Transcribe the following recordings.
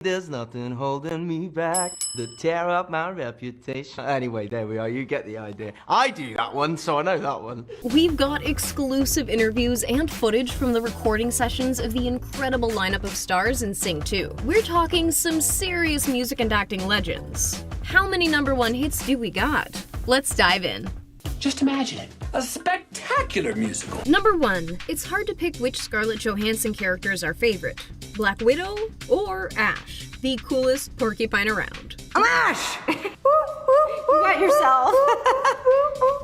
There's nothing holding me back to tear up my reputation. Anyway, there we are. You get the idea. I do that one, so I know that one. We've got exclusive interviews and footage from the recording sessions of the incredible lineup of stars in Sing 2. We're talking some serious music and acting legends. How many #1 hits do we got? Let's dive in. Just imagine it. A spectacular musical. Number 1. It's hard to pick which Scarlett Johansson character is our favorite. Black Widow or Ash, the coolest porcupine around. I'm Ash! You got yourself.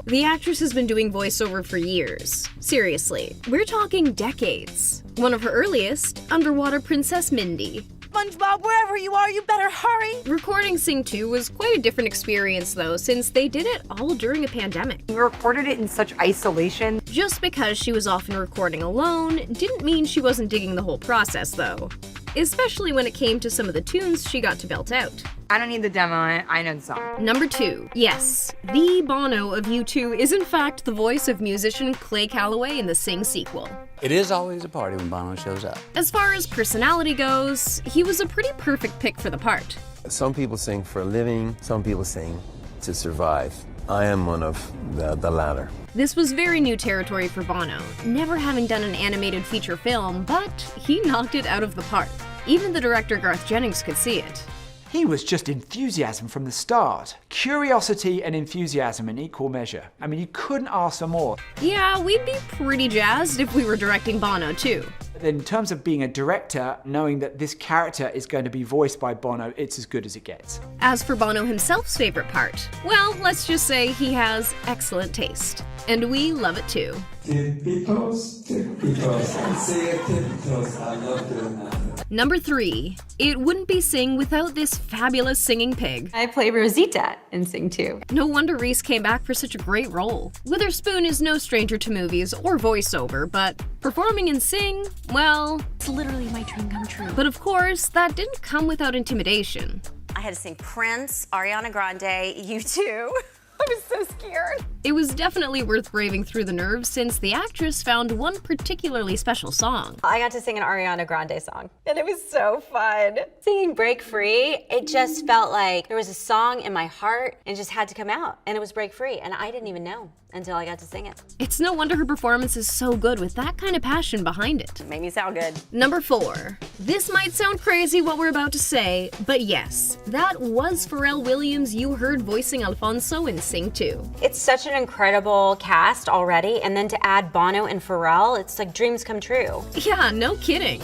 The actress has been doing voiceover for years. Seriously, we're talking decades. One of her earliest, Underwater Princess Mindy. SpongeBob, wherever you are, you better hurry. Recording Sing 2 was quite a different experience though, since they did it all during a pandemic. We recorded it in such isolation. Just because she was often recording alone didn't mean she wasn't digging the whole process though. Especially when it came to some of the tunes she got to belt out. I don't need the demo, I know the song. Number 2. Yes, the Bono of U2 is in fact the voice of musician Clay Calloway in the Sing sequel. It is always a party when Bono shows up. As far as personality goes, he was a pretty perfect pick for the part. Some people sing for a living, some people sing to survive. I am one of the latter. This was very new territory for Bono, never having done an animated feature film, but he knocked it out of the park. Even the director Garth Jennings could see it. He was just enthusiasm from the start. Curiosity and enthusiasm in equal measure. I mean, you couldn't ask for more. Yeah, we'd be pretty jazzed if we were directing Bono too. In terms of being a director, knowing that this character is going to be voiced by Bono, it's as good as it gets. As for Bono himself's favorite part, well, let's just say he has excellent taste. And we love it too. Tippy toes, I say a tippy toes, I love doing that. Number 3. It wouldn't be Sing without this fabulous singing pig. I play Rosita in Sing 2. No wonder Reese came back for such a great role. Witherspoon is no stranger to movies or voiceover, but performing in Sing, well, It's literally my dream come true. but of course, that didn't come without intimidation. I had to sing Prince, Ariana Grande, U2. I was so scared. It was definitely worth braving through the nerves since the actress found one particularly special song. I got to sing an Ariana Grande song, and it was so fun. Singing Break Free, it just felt like there was a song in my heart and it just had to come out, and it was Break Free, and I didn't even know until I got to sing it. It's no wonder her performance is so good with that kind of passion behind it. Made me sound good. Number 4. This might sound crazy what we're about to say, but yes, that was Pharrell Williams you heard voicing Alfonso in Sing 2. It's such an incredible cast already, and then to add Bono and Pharrell, it's like dreams come true. Yeah, no kidding.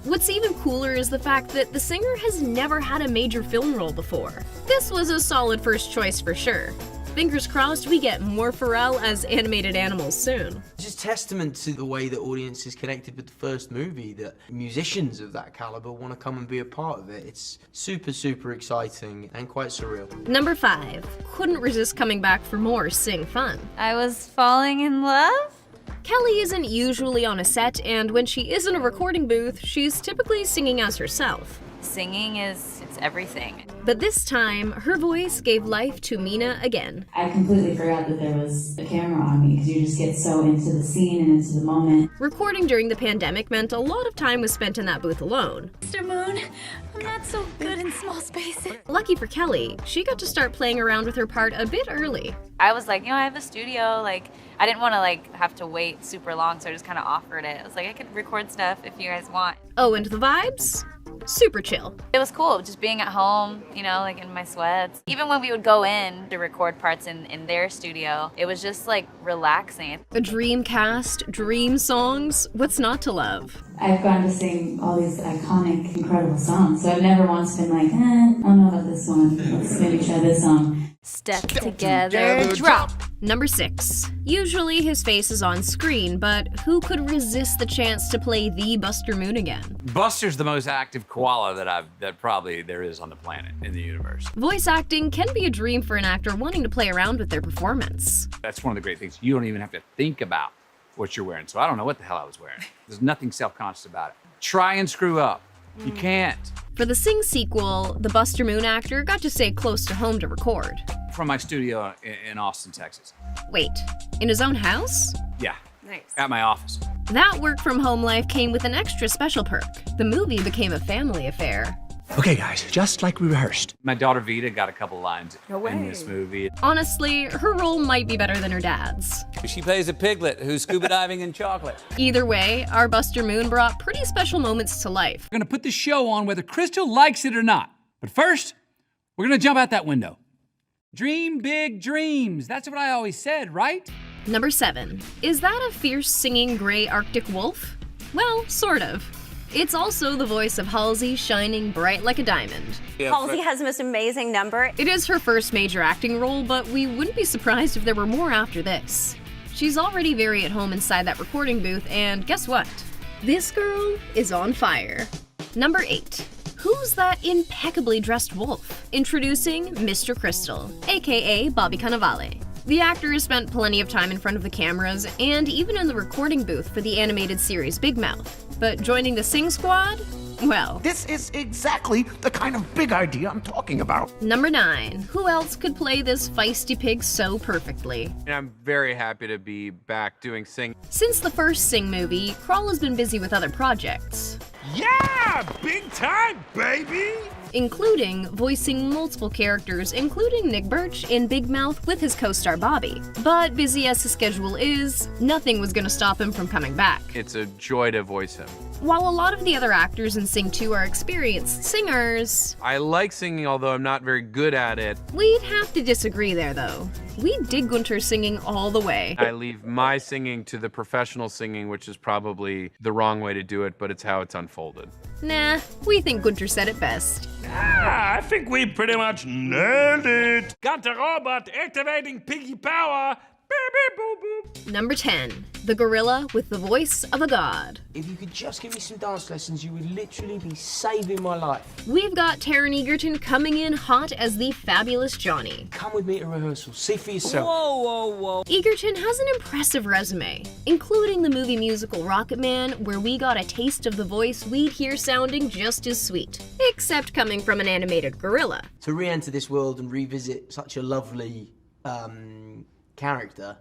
What's even cooler is the fact that the singer has never had a major film role before. This was a solid first choice for sure. Fingers crossed we get more Pharrell as animated animals soon. It's just testament to the way that audiences connected with the first movie, that musicians of that caliber want to come and be a part of it. It's super, super exciting and quite surreal. Number 5. Couldn't resist coming back for more Sing fun. I was falling in love? Kelly isn't usually on a set, and when she is in a recording booth, she's typically singing as herself. Singing it's everything. But this time, her voice gave life to Mina again. I completely forgot that there was a camera on me because you just get so into the scene and into the moment. Recording during the pandemic meant a lot of time was spent in that booth alone. Mr. Moon, I'm not so good in small spaces. Lucky for Kelly, she got to start playing around with her part a bit early. I was like, I have a studio, I didn't want to have to wait super long, so I just kind of offered it. I was like, I could record stuff if you guys want. Oh, and the vibes? Super chill. It was cool, just being at home, in my sweats. Even when we would go in to record parts in their studio, it was just relaxing. A dream cast, dream songs, what's not to love? I've gotten to sing all these iconic, incredible songs, so I've never once been like, I don't know about this one. Let's maybe try this song. Step together, drop. Number 6. Usually his face is on screen, but who could resist the chance to play the Buster Moon again? Buster's the most active koala that probably there is on the planet, in the universe. Voice acting can be a dream for an actor wanting to play around with their performance. That's one of the great things. You don't even have to think about what you're wearing. So I don't know what the hell I was wearing. There's nothing self-conscious about it. Try and screw up. You can't. For the Sing sequel, the Buster Moon actor got to stay close to home to record. From my studio in Austin, Texas. Wait, in his own house? Yeah. Nice. At my office. That work from home life came with an extra special perk. The movie became a family affair. Okay, guys, just like we rehearsed. My daughter Vita got a couple lines in this movie. Honestly, her role might be better than her dad's. She plays a piglet who's scuba diving in chocolate. Either way, our Buster Moon brought pretty special moments to life. We're gonna put the show on whether Crystal likes it or not. But first, we're gonna jump out that window. Dream big dreams. That's what I always said, right? Number 7. Is that a fierce singing gray Arctic wolf? Well, sort of. It's also the voice of Halsey shining bright like a diamond. Halsey has the most amazing number. It is her first major acting role, but we wouldn't be surprised if there were more after this. She's already very at home inside that recording booth, and guess what? This girl is on fire. Number 8. Who's that impeccably dressed wolf? Introducing Mr. Crystal, aka Bobby Cannavale. The actor has spent plenty of time in front of the cameras and even in the recording booth for the animated series Big Mouth. But joining the Sing Squad? Well, This is exactly the kind of big idea I'm talking about. Number 9. Who else could play this feisty pig so perfectly? And I'm very happy to be back doing Sing. Since the first Sing movie, Kroll has been busy with other projects. Yeah, big time, baby! Including voicing multiple characters, including Nick Birch in Big Mouth with his co-star Bobby. But busy as his schedule is, nothing was gonna stop him from coming back. It's a joy to voice him. While a lot of the other actors in Sing 2 are experienced singers, I like singing, although I'm not very good at it. we'd have to disagree there though. We dig Gunter singing all the way. I leave my singing to the professional singing, which is probably the wrong way to do it, but it's how it's unfolded. Nah, we think Gunter said it best. I think we pretty much nailed it. Got the robot activating piggy power. Beep, beep, boop, boop. Number 10. The gorilla with the voice of a god. If you could just give me some dance lessons, you would literally be saving my life. We've got Taron Egerton coming in hot as the fabulous Johnny. Come with me to rehearsal, see for yourself. Whoa. Egerton has an impressive resume, including the movie musical Rocket Man, where we got a taste of the voice we'd hear sounding just as sweet, except coming from an animated gorilla. To re-enter this world and revisit such a lovely character,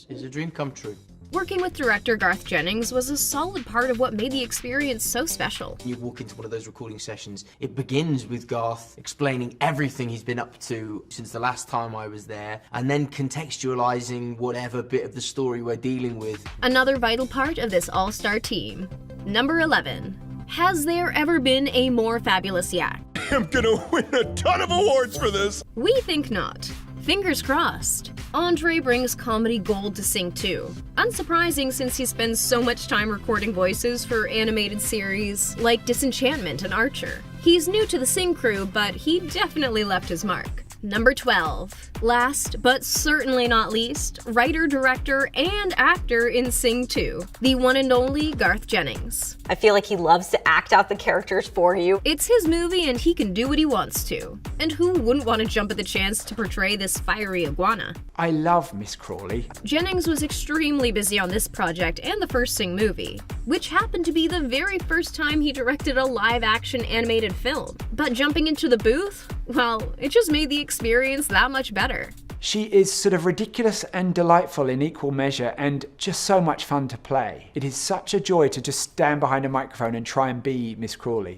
is a dream come true. Working with director Garth Jennings was a solid part of what made the experience so special. You walk into one of those recording sessions, it begins with Garth explaining everything he's been up to since the last time I was there, and then contextualizing whatever bit of the story we're dealing with. Another vital part of this all-star team. Number 11. Has there ever been a more fabulous yak? I'm gonna win a ton of awards for this. We think not. Fingers crossed. Andre brings comedy gold to Sing 2. Unsurprising since he spends so much time recording voices for animated series like Disenchantment and Archer. He's new to the Sing crew, but he definitely left his mark. Number 12. Last, but certainly not least, writer, director, and actor in Sing 2, the one and only Garth Jennings. I feel like he loves to act out the characters for you. It's his movie and he can do what he wants to. And who wouldn't want to jump at the chance to portray this fiery iguana? I love Miss Crawley. Jennings was extremely busy on this project and the first Sing movie, which happened to be the very first time he directed a live-action animated film. But jumping into the booth? Well, it just made the experience that much better. She is sort of ridiculous and delightful in equal measure and just so much fun to play. It is such a joy to just stand behind a microphone and try and be Miss Crawley.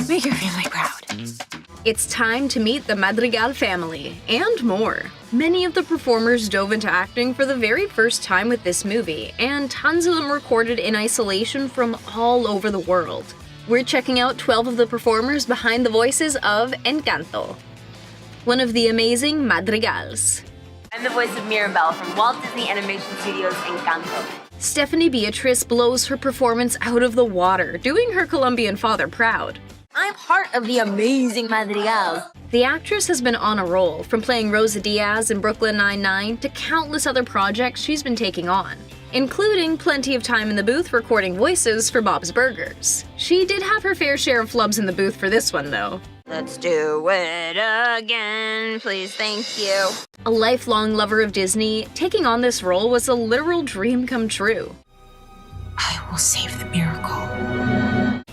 Make her really proud. It's time to meet the Madrigal family, and more. Many of the performers dove into acting for the very first time with this movie, and tons of them recorded in isolation from all over the world. We're checking out 12 of the performers behind the voices of Encanto, one of the amazing Madrigals. I'm the voice of Mirabelle from Walt Disney Animation Studios' Encanto. Stephanie Beatrice blows her performance out of the water, doing her Colombian father proud. I'm part of the amazing Madrigals. The actress has been on a roll, from playing Rosa Diaz in Brooklyn Nine-Nine to countless other projects she's been taking on, including plenty of time in the booth recording voices for Bob's Burgers. She did have her fair share of flubs in the booth for this one, though. Let's do it again, please, thank you. A lifelong lover of Disney, taking on this role was a literal dream come true. I will save the miracle.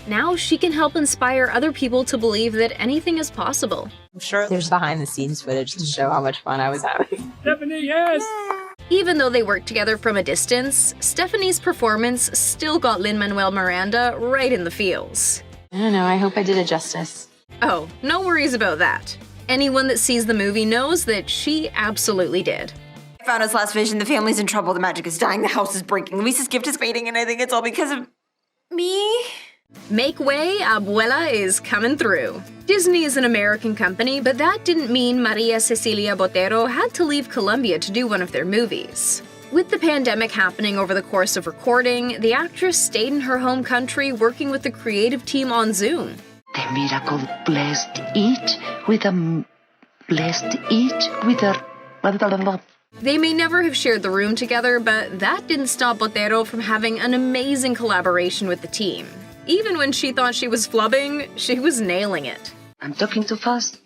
Now she can help inspire other people to believe that anything is possible. I'm sure there's behind the scenes footage to show how much fun I was having. Stephanie, yes! Even though they worked together from a distance, Stephanie's performance still got Lin-Manuel Miranda right in the feels. I don't know, I hope I did it justice. Oh, no worries about that. Anyone that sees the movie knows that she absolutely did. I found his last vision. The family's in trouble. The magic is dying. The house is breaking. Luisa's gift is fading, and I think it's all because of me. Make way, Abuela is coming through. Disney is an American company, but that didn't mean Maria Cecilia Botero had to leave Colombia to do one of their movies. With the pandemic happening over the course of recording, the actress stayed in her home country working with the creative team on Zoom. The miracle blessed it with a... They may never have shared the room together, but that didn't stop Botero from having an amazing collaboration with the team. Even when she thought she was flubbing, she was nailing it. I'm talking too fast.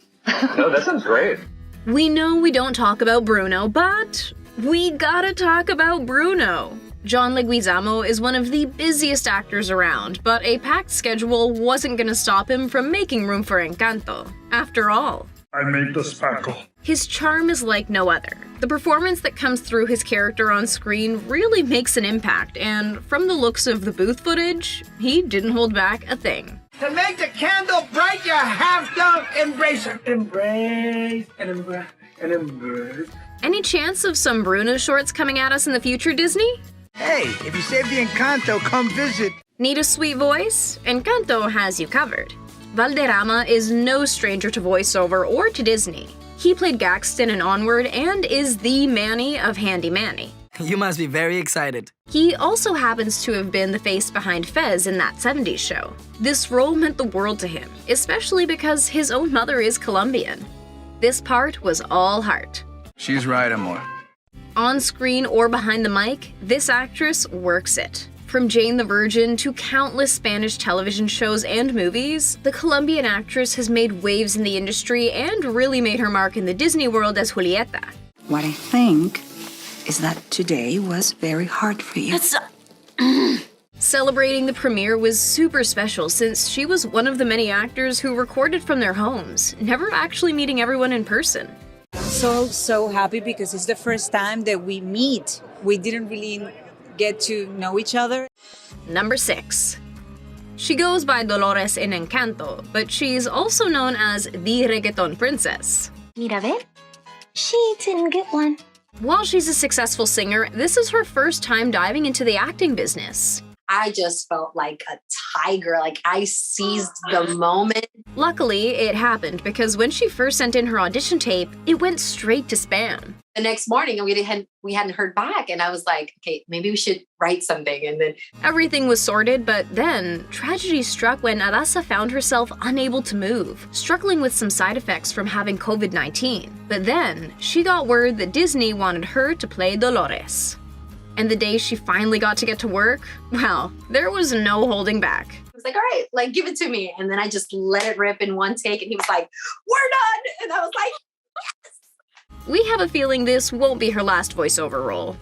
No, that sounds great. We know we don't talk about Bruno, but we gotta talk about Bruno. John Leguizamo is one of the busiest actors around, but a packed schedule wasn't gonna stop him from making room for Encanto. After all, I made the sparkle. his charm is like no other. The performance that comes through his character on screen really makes an impact, and from the looks of the booth footage, he didn't hold back a thing. To make the candle bright, you have to embrace it. Embrace and embrace and embrace. Any chance of some Bruno shorts coming at us in the future, Disney? Hey, if you save the Encanto, come visit. Need a sweet voice? Encanto has you covered. Valderrama is no stranger to voiceover or to Disney. He played Gaxton in Onward and is the Manny of Handy Manny. You must be very excited. He also happens to have been the face behind Fez in That 70s Show. This role meant the world to him, especially because his own mother is Colombian. This part was all heart. She's right, amor. On screen or behind the mic, this actress works it. From Jane the Virgin to countless Spanish television shows and movies, the Colombian actress has made waves in the industry and really made her mark in the Disney world as Julieta. What I think is that today was very hard for you. Celebrating the premiere was super special since she was one of the many actors who recorded from their homes, never actually meeting everyone in person. So happy because it's the first time that we meet. We didn't really get to know each other. Number 6. She goes by Dolores in Encanto, but she's also known as the reggaeton princess. Mira ver, she didn't get one. While she's a successful singer, this is her first time diving into the acting business. I just felt like a tiger, like I seized the moment. Luckily, it happened because when she first sent in her audition tape, it went straight to spam. The next morning, we hadn't heard back, and I was like, okay, maybe we should write something. And then everything was sorted, but then tragedy struck when Arasa found herself unable to move, struggling with some side effects from having COVID-19. But then she got word that Disney wanted her to play Dolores. And the day she finally got to get to work, well, there was no holding back. I was like, all right, like, give it to me. And then I just let it rip in one take, and he was like, we're done. And I was like, yes. We have a feeling this won't be her last voiceover role.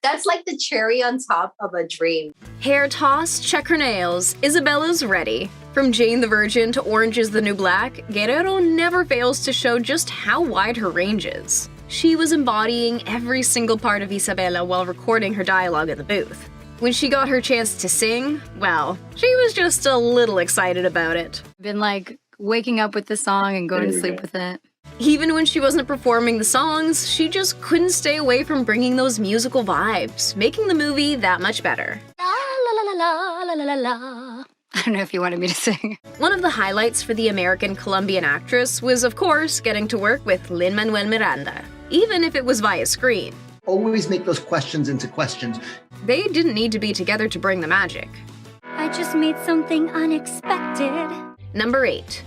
That's like the cherry on top of a dream. Hair tossed, check her nails, Isabella's ready. From Jane the Virgin to Orange is the New Black, Guerrero never fails to show just how wide her range is. She was embodying every single part of Isabella while recording her dialogue in the booth. When she got her chance to sing, well, she was just a little excited about it. Been like waking up with the song and going to sleep with it. Even when she wasn't performing the songs, she just couldn't stay away from bringing those musical vibes, making the movie that much better. La la la la la la la la. I don't know if you wanted me to sing. One of the highlights for the American-Colombian actress was, of course, getting to work with Lin-Manuel Miranda, even if it was via screen. Always make those questions into questions. They didn't need to be together to bring the magic. I just made something unexpected. Number 8.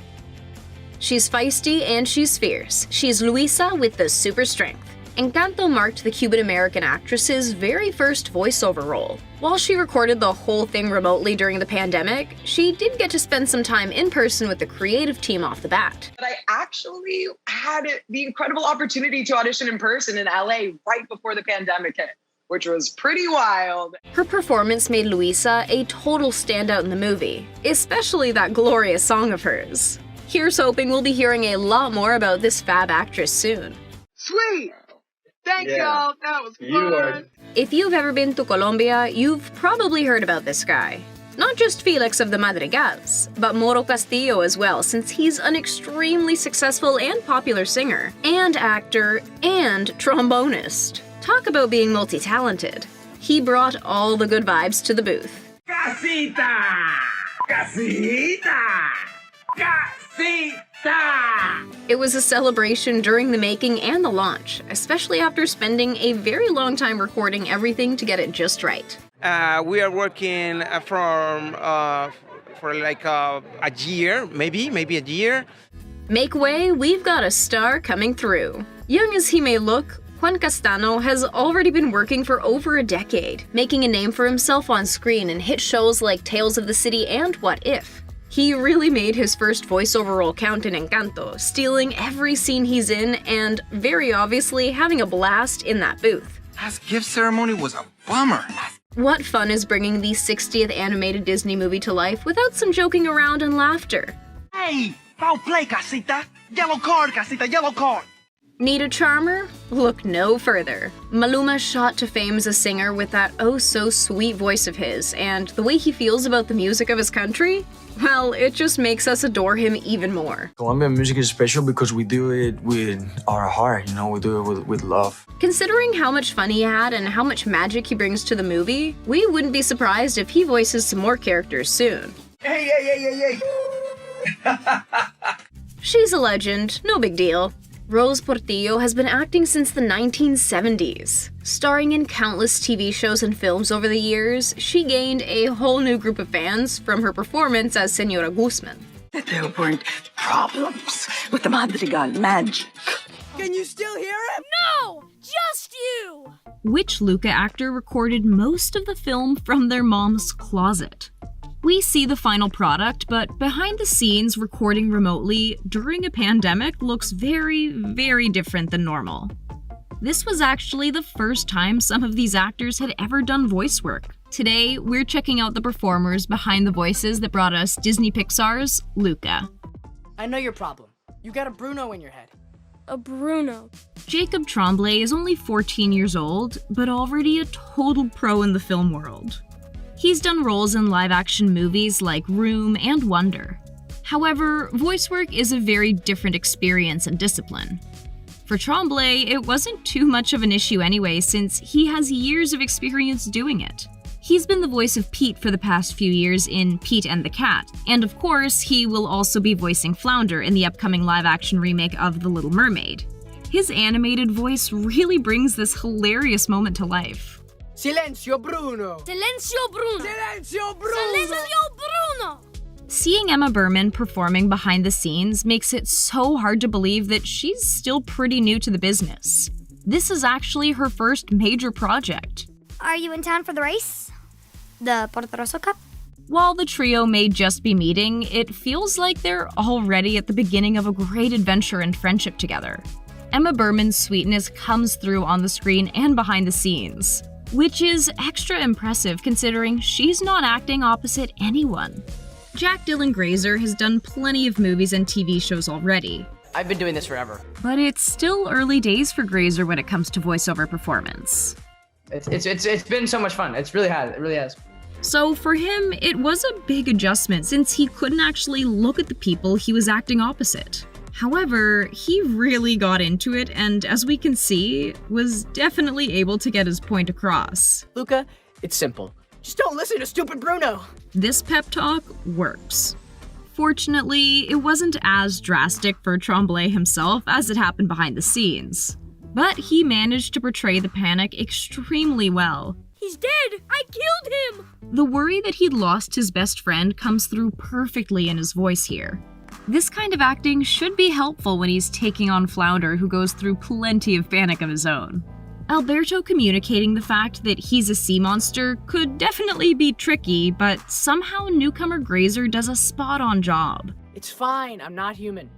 She's feisty and she's fierce. She's Luisa with the super strength. Encanto marked the Cuban-American actress's very first voiceover role. While she recorded the whole thing remotely during the pandemic, she did get to spend some time in person with the creative team off the bat. But I actually had the incredible opportunity to audition in person in LA right before the pandemic hit, which was pretty wild. Her performance made Luisa a total standout in the movie, especially that glorious song of hers. Here's hoping we'll be hearing a lot more about this fab actress soon. Sweet! Thank y'all, that was fun! If you've ever been to Colombia, you've probably heard about this guy. Not just Felix of the Madrigals, but Moro Castillo as well, since he's an extremely successful and popular singer, and actor, and trombonist. Talk about being multi-talented. He brought all the good vibes to the booth. Casita! Casita! Casita! It was a celebration during the making and the launch, especially after spending a very long time recording everything to get it just right. We are working for like a year, maybe a year. Make way, we've got a star coming through. Young as he may look, Juan Castano has already been working for over a decade, making a name for himself on screen in hit shows like Tales of the City and What If. He really made his first voiceover role count in Encanto, stealing every scene he's in and, very obviously, having a blast in that booth. Last gift ceremony was a bummer. What fun is bringing the 60th animated Disney movie to life without some joking around and laughter? Hey, foul play, Casita. Yellow card, Casita, yellow card. Need a charmer? Look no further. Maluma shot to fame as a singer with that oh-so-sweet voice of his, and the way he feels about the music of his country? Well, it just makes us adore him even more. Colombian music is special because we do it with our heart, you know, we do it with love. Considering how much fun he had and how much magic he brings to the movie, we wouldn't be surprised if he voices some more characters soon. Hey, hey, hey, hey, hey. She's a legend, no big deal. Rose Portillo has been acting since the 1970s. Starring in countless TV shows and films over the years, she gained a whole new group of fans from her performance as Senora Guzman. There weren't problems with the Madrigal magic. Can you still hear him? No! Just you! Which Luca actor recorded most of the film from their mom's closet? We see the final product, but behind the scenes, recording remotely during a pandemic looks very, very different than normal. This was actually the first time some of these actors had ever done voice work. Today, we're checking out the performers behind the voices that brought us Disney Pixar's Luca. I know your problem. You got a Bruno in your head. A Bruno. Jacob Tremblay is only 14 years old, but already a total pro in the film world. He's done roles in live-action movies like Room and Wonder. However, voice work is a very different experience and discipline. For Tremblay, it wasn't too much of an issue anyway, since he has years of experience doing it. He's been the voice of Pete for the past few years in Pete and the Cat, and of course, he will also be voicing Flounder in the upcoming live-action remake of The Little Mermaid. His animated voice really brings this hilarious moment to life. Silencio, Bruno! Silencio, Bruno! Silencio, Bruno! Silencio, Bruno! Seeing Emma Berman performing behind the scenes makes it so hard to believe that she's still pretty new to the business. This is actually her first major project. Are you in town for the race? The Portoroso Cup? While the trio may just be meeting, it feels like they're already at the beginning of a great adventure and friendship together. Emma Berman's sweetness comes through on the screen and behind the scenes, which is extra impressive considering she's not acting opposite anyone. Jack Dylan Grazer has done plenty of movies and TV shows already. I've been doing this forever. But it's still early days for Grazer when it comes to voiceover performance. It's been so much fun. It really has. So for him, it was a big adjustment since he couldn't actually look at the people he was acting opposite. However, he really got into it and, as we can see, was definitely able to get his point across. Luca, it's simple. Just don't listen to stupid Bruno! This pep talk works. Fortunately, it wasn't as drastic for Tremblay himself as it happened behind the scenes. But he managed to portray the panic extremely well. He's dead! I killed him! The worry that he'd lost his best friend comes through perfectly in his voice here. This kind of acting should be helpful when he's taking on Flounder, who goes through plenty of panic of his own. Alberto communicating the fact that he's a sea monster could definitely be tricky, but somehow newcomer Grazer does a spot-on job. It's fine, I'm not human.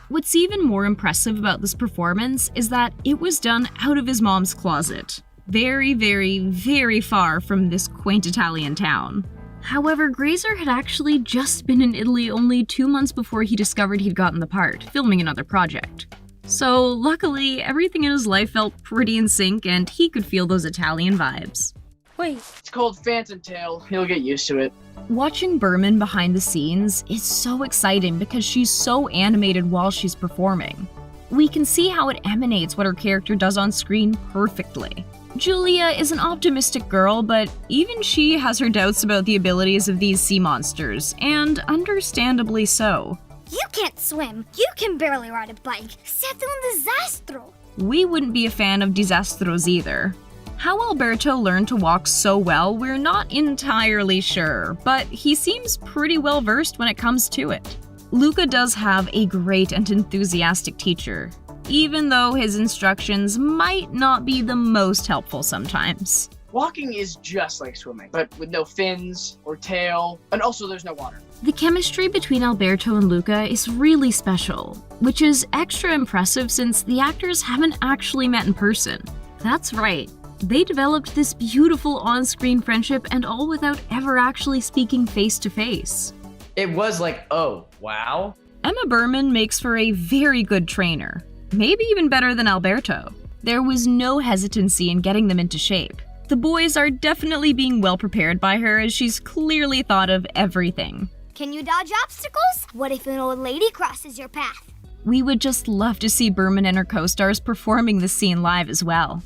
What's even more impressive about this performance is that it was done out of his mom's closet. Very, very, very far from this quaint Italian town. However, Grazer had actually just been in Italy only 2 months before he discovered he'd gotten the part, filming another project. So luckily, everything in his life felt pretty in sync and he could feel those Italian vibes. Wait. It's called Phantom Tail. You'll get used to it. Watching Berman behind the scenes is so exciting because she's so animated while she's performing. We can see how it emanates what her character does on screen perfectly. Julia is an optimistic girl, but even she has her doubts about the abilities of these sea monsters, and understandably so. You can't swim. You can barely ride a bike. Except un desastro. We wouldn't be a fan of disastros either. How Alberto learned to walk so well, we're not entirely sure, but he seems pretty well versed when it comes to it. Luca does have a great and enthusiastic teacher, even though his instructions might not be the most helpful sometimes. Walking is just like swimming, but with no fins or tail, and also there's no water. The chemistry between Alberto and Luca is really special, which is extra impressive since the actors haven't actually met in person. That's right, they developed this beautiful on-screen friendship and all without ever actually speaking face-to-face. It was like, oh, wow. Emma Berman makes for a very good trainer, maybe even better than Alberto. There was no hesitancy in getting them into shape. The boys are definitely being well prepared by her as she's clearly thought of everything. Can you dodge obstacles? What if an old lady crosses your path? We would just love to see Berman and her co-stars performing this scene live as well.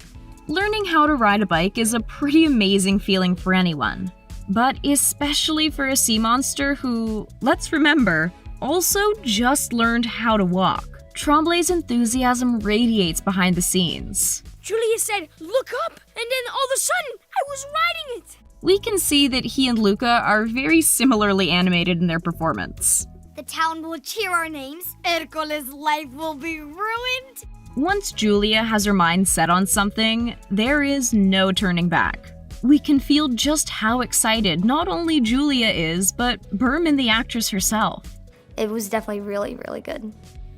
Learning how to ride a bike is a pretty amazing feeling for anyone, but especially for a sea monster who, let's remember, also just learned how to walk. Tremblay's enthusiasm radiates behind the scenes. Julia said, look up, and then all of a sudden, I was riding it. We can see that he and Luca are very similarly animated in their performance. The town will cheer our names. Hercules' life will be ruined. Once Julia has her mind set on something, there is no turning back. We can feel just how excited not only Julia is, but Berman, the actress herself. It was definitely really, really good.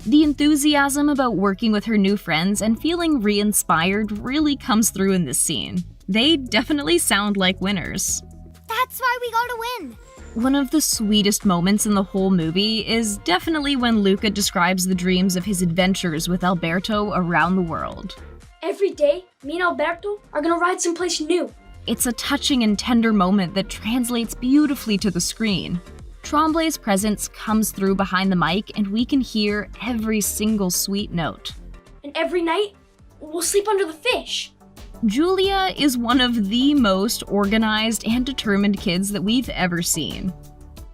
The enthusiasm about working with her new friends and feeling re-inspired really comes through in this scene. They definitely sound like winners. That's why we gotta win. One of the sweetest moments in the whole movie is definitely when Luca describes the dreams of his adventures with Alberto around the world. Every day, me and Alberto are gonna ride someplace new. It's a touching and tender moment that translates beautifully to the screen. Tremblay's presence comes through behind the mic and we can hear every single sweet note. And every night, we'll sleep under the fish. Julia is one of the most organized and determined kids that we've ever seen.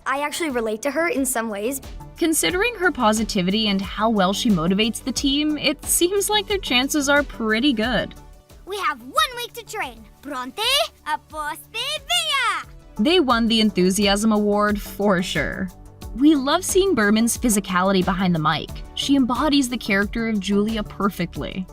I actually relate to her in some ways. Considering her positivity and how well she motivates the team, it seems like their chances are pretty good. We have 1 week to train. Pronte, aposte, via! They won the Enthusiasm Award for sure. We love seeing Berman's physicality behind the mic. She embodies the character of Julia perfectly.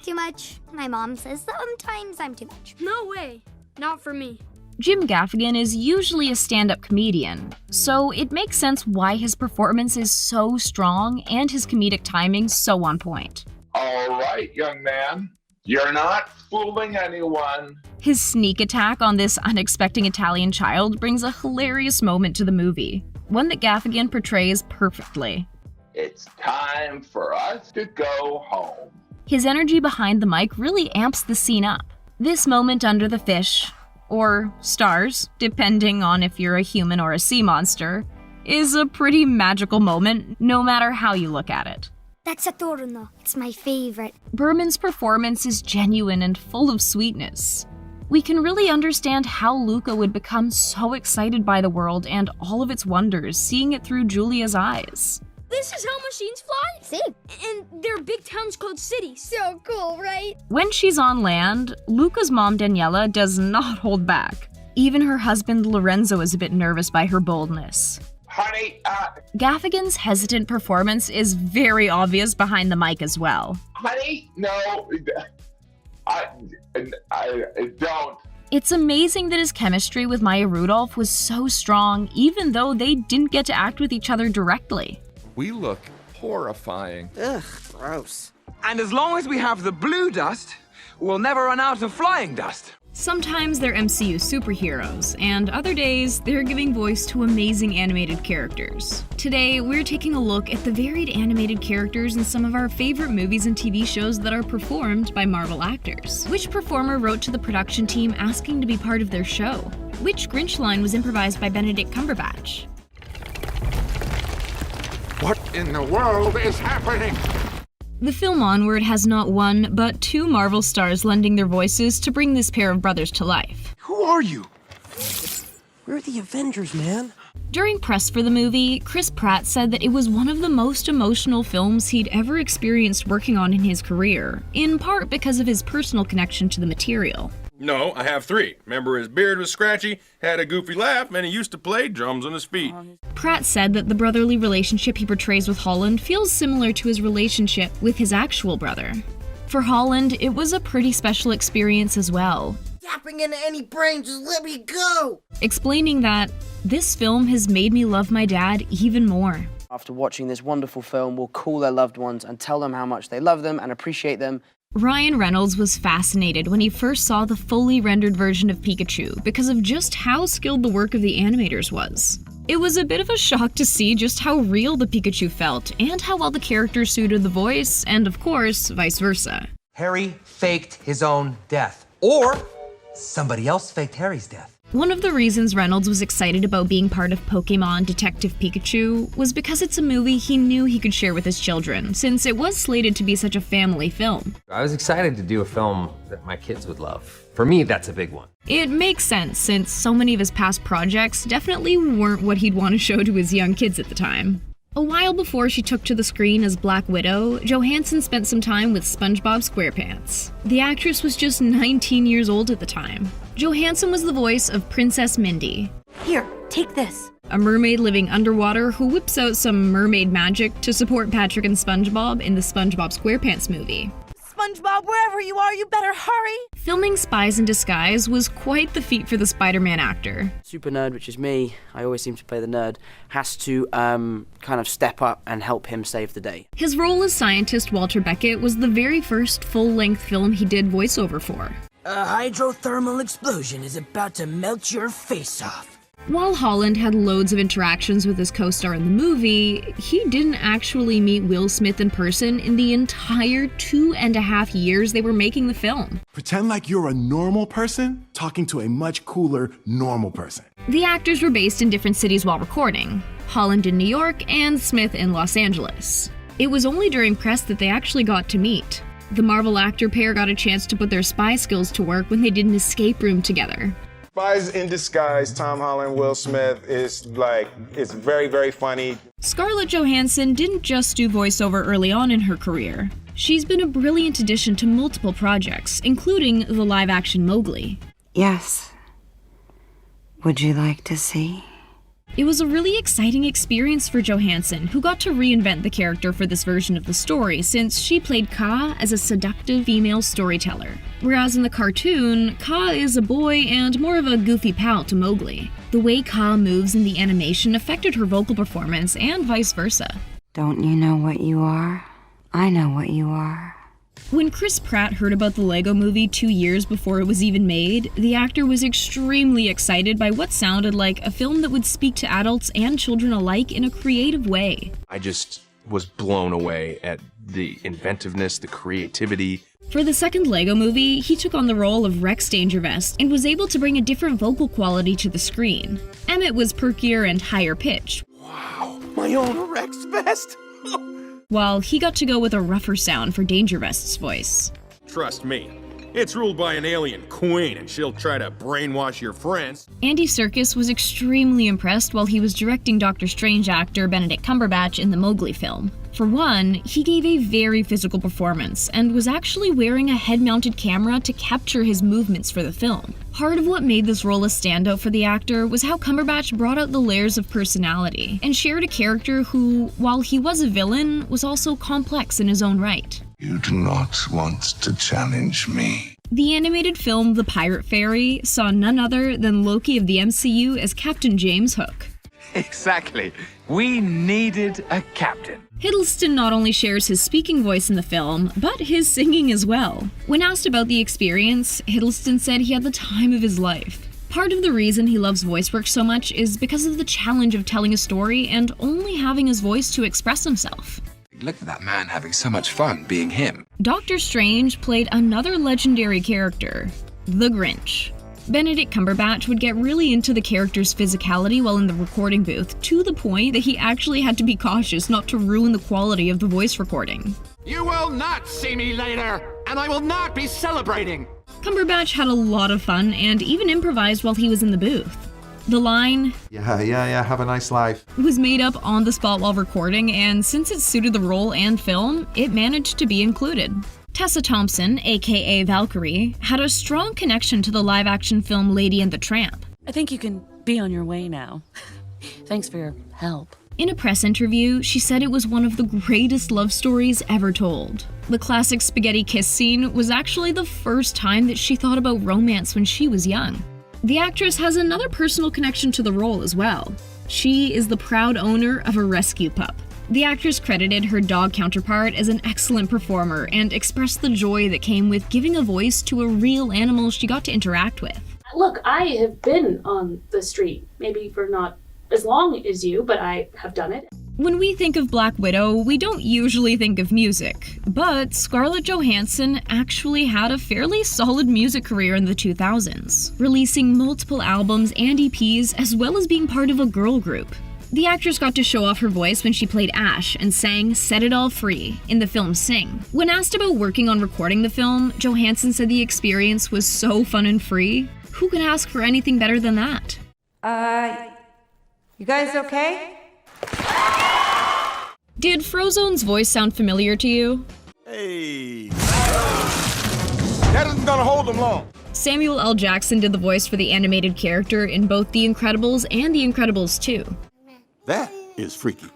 Too much? My mom says sometimes I'm too much. No way. Not for me. Jim Gaffigan is usually a stand-up comedian, so it makes sense why his performance is so strong and his comedic timing so on point. All right, young man. You're not fooling anyone. His sneak attack on this unexpected Italian child brings a hilarious moment to the movie, one that Gaffigan portrays perfectly. It's time for us to go home. His energy behind the mic really amps the scene up. This moment under the fish, or stars, depending on if you're a human or a sea monster, is a pretty magical moment no matter how you look at it. That's Saturno. It's my favorite. Berman's performance is genuine and full of sweetness. We can really understand how Luca would become so excited by the world and all of its wonders, seeing it through Julia's eyes. This is how machines fly? See? And they're big towns called cities. So cool, right? When she's on land, Luca's mom Daniela does not hold back. Even her husband Lorenzo is a bit nervous by her boldness. Honey, Gaffigan's hesitant performance is very obvious behind the mic as well. Honey, no, I don't. It's amazing that his chemistry with Maya Rudolph was so strong, even though they didn't get to act with each other directly. We look horrifying. Ugh, gross. And as long as we have the blue dust, we'll never run out of flying dust. Sometimes they're MCU superheroes, and other days they're giving voice to amazing animated characters. Today, we're taking a look at the varied animated characters in some of our favorite movies and TV shows that are performed by Marvel actors. Which performer wrote to the production team asking to be part of their show? Which Grinch line was improvised by Benedict Cumberbatch? What in the world is happening? The film Onward has not one, but two Marvel stars lending their voices to bring this pair of brothers to life. Who are you? We're the Avengers, man. During press for the movie, Chris Pratt said that it was one of the most emotional films he'd ever experienced working on in his career, in part because of his personal connection to the material. No, I have three. Remember, his beard was scratchy, had a goofy laugh, and he used to play drums on his feet. Pratt said that the brotherly relationship he portrays with Holland feels similar to his relationship with his actual brother. For Holland, it was a pretty special experience as well. Tapping into any brain, just let me go! Explaining that, this film has made me love my dad even more. After watching this wonderful film, we'll call their loved ones and tell them how much they love them and appreciate them. Ryan Reynolds was fascinated when he first saw the fully rendered version of Pikachu because of just how skilled the work of the animators was. It was a bit of a shock to see just how real the Pikachu felt and how well the character suited the voice, and of course, vice versa. Harry faked his own death. Or somebody else faked Harry's death. One of the reasons Reynolds was excited about being part of Pokémon Detective Pikachu was because it's a movie he knew he could share with his children, since it was slated to be such a family film. I was excited to do a film that my kids would love. For me, that's a big one. It makes sense, since so many of his past projects definitely weren't what he'd want to show to his young kids at the time. A while before she took to the screen as Black Widow, Johansson spent some time with SpongeBob SquarePants. The actress was just 19 years old at the time. Johansson was the voice of Princess Mindy. Here, take this. A mermaid living underwater who whips out some mermaid magic to support Patrick and SpongeBob in the SpongeBob SquarePants movie. SpongeBob, wherever you are, you better hurry! Filming Spies in Disguise was quite the feat for the Spider-Man actor. Super nerd, which is me, I always seem to play the nerd, has to kind of step up and help him save the day. His role as scientist Walter Beckett was the very first full-length film he did voiceover for. A hydrothermal explosion is about to melt your face off. While Holland had loads of interactions with his co-star in the movie, he didn't actually meet Will Smith in person in the entire 2.5 years they were making the film. Pretend like you're a normal person talking to a much cooler, normal person. The actors were based in different cities while recording, Holland in New York and Smith in Los Angeles. It was only during press that they actually got to meet. The Marvel actor pair got a chance to put their spy skills to work when they did an escape room together. Spies in Disguise, Tom Holland, Will Smith, it's very, very funny. Scarlett Johansson didn't just do voiceover early on in her career. She's been a brilliant addition to multiple projects, including the live-action Mowgli. Yes. Would you like to see? It was a really exciting experience for Johansson, who got to reinvent the character for this version of the story, since she played Kaa as a seductive female storyteller. Whereas in the cartoon, Kaa is a boy and more of a goofy pal to Mowgli. The way Kaa moves in the animation affected her vocal performance and vice versa. Don't you know what you are? I know what you are. When Chris Pratt heard about the Lego Movie 2 years before it was even made, the actor was extremely excited by what sounded like a film that would speak to adults and children alike in a creative way. I just was blown away at the inventiveness, the creativity. For the second Lego Movie, he took on the role of Rex Dangervest and was able to bring a different vocal quality to the screen. Emmett was perkier and higher pitched. Wow, my own Rex Vest! While he got to go with a rougher sound for Dangervest's voice. Trust me, it's ruled by an alien queen and she'll try to brainwash your friends. Andy Serkis was extremely impressed while he was directing Doctor Strange actor Benedict Cumberbatch in the Mowgli film. For one, he gave a very physical performance and was actually wearing a head-mounted camera to capture his movements for the film. Part of what made this role a standout for the actor was how Cumberbatch brought out the layers of personality and shared a character who, while he was a villain, was also complex in his own right. You do not want to challenge me. The animated film The Pirate Fairy saw none other than Loki of the MCU as Captain James Hook. Exactly. We needed a captain. Hiddleston not only shares his speaking voice in the film, but his singing as well. When asked about the experience, Hiddleston said he had the time of his life. Part of the reason he loves voice work so much is because of the challenge of telling a story and only having his voice to express himself. Look at that man having so much fun being him. Doctor Strange played another legendary character, the Grinch. Benedict Cumberbatch would get really into the character's physicality while in the recording booth, to the point that he actually had to be cautious not to ruin the quality of the voice recording. You will not see me later, and I will not be celebrating. Cumberbatch had a lot of fun and even improvised while he was in the booth. The line, Yeah, have a nice life, was made up on the spot while recording, and since it suited the role and film, it managed to be included. Tessa Thompson, aka Valkyrie, had a strong connection to the live-action film Lady and the Tramp. I think you can be on your way now. Thanks for your help. In a press interview, she said it was one of the greatest love stories ever told. The classic spaghetti kiss scene was actually the first time that she thought about romance when she was young. The actress has another personal connection to the role as well. She is the proud owner of a rescue pup. The actress credited her dog counterpart as an excellent performer and expressed the joy that came with giving a voice to a real animal she got to interact with. Look, I have been on the street, maybe for not as long as you, but I have done it. When we think of Black Widow, we don't usually think of music, but Scarlett Johansson actually had a fairly solid music career in the 2000s, releasing multiple albums and EPs as well as being part of a girl group. The actress got to show off her voice when she played Ash and sang Set It All Free in the film Sing. When asked about working on recording the film, Johansson said the experience was so fun and free. Who could ask for anything better than that? You guys okay? Did Frozone's voice sound familiar to you? Hey. That isn't gonna hold them long. Samuel L. Jackson did the voice for the animated character in both The Incredibles and The Incredibles 2. That is freaky.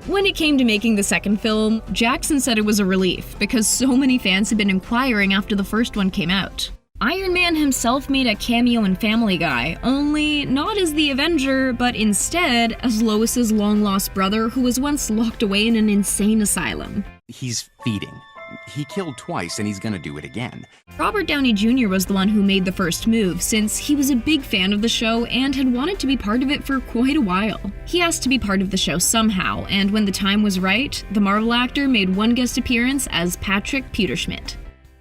When it came to making the second film, Jackson said it was a relief because so many fans had been inquiring after the first one came out. Iron Man himself made a cameo in Family Guy, only not as the Avenger, but instead as Lois's long-lost brother who was once locked away in an insane asylum. He's feeding. He killed twice and he's gonna do it again. Robert Downey Jr. was the one who made the first move since he was a big fan of the show and had wanted to be part of it for quite a while. He asked to be part of the show somehow, and when the time was right, the Marvel actor made one guest appearance as Patrick Peterschmidt.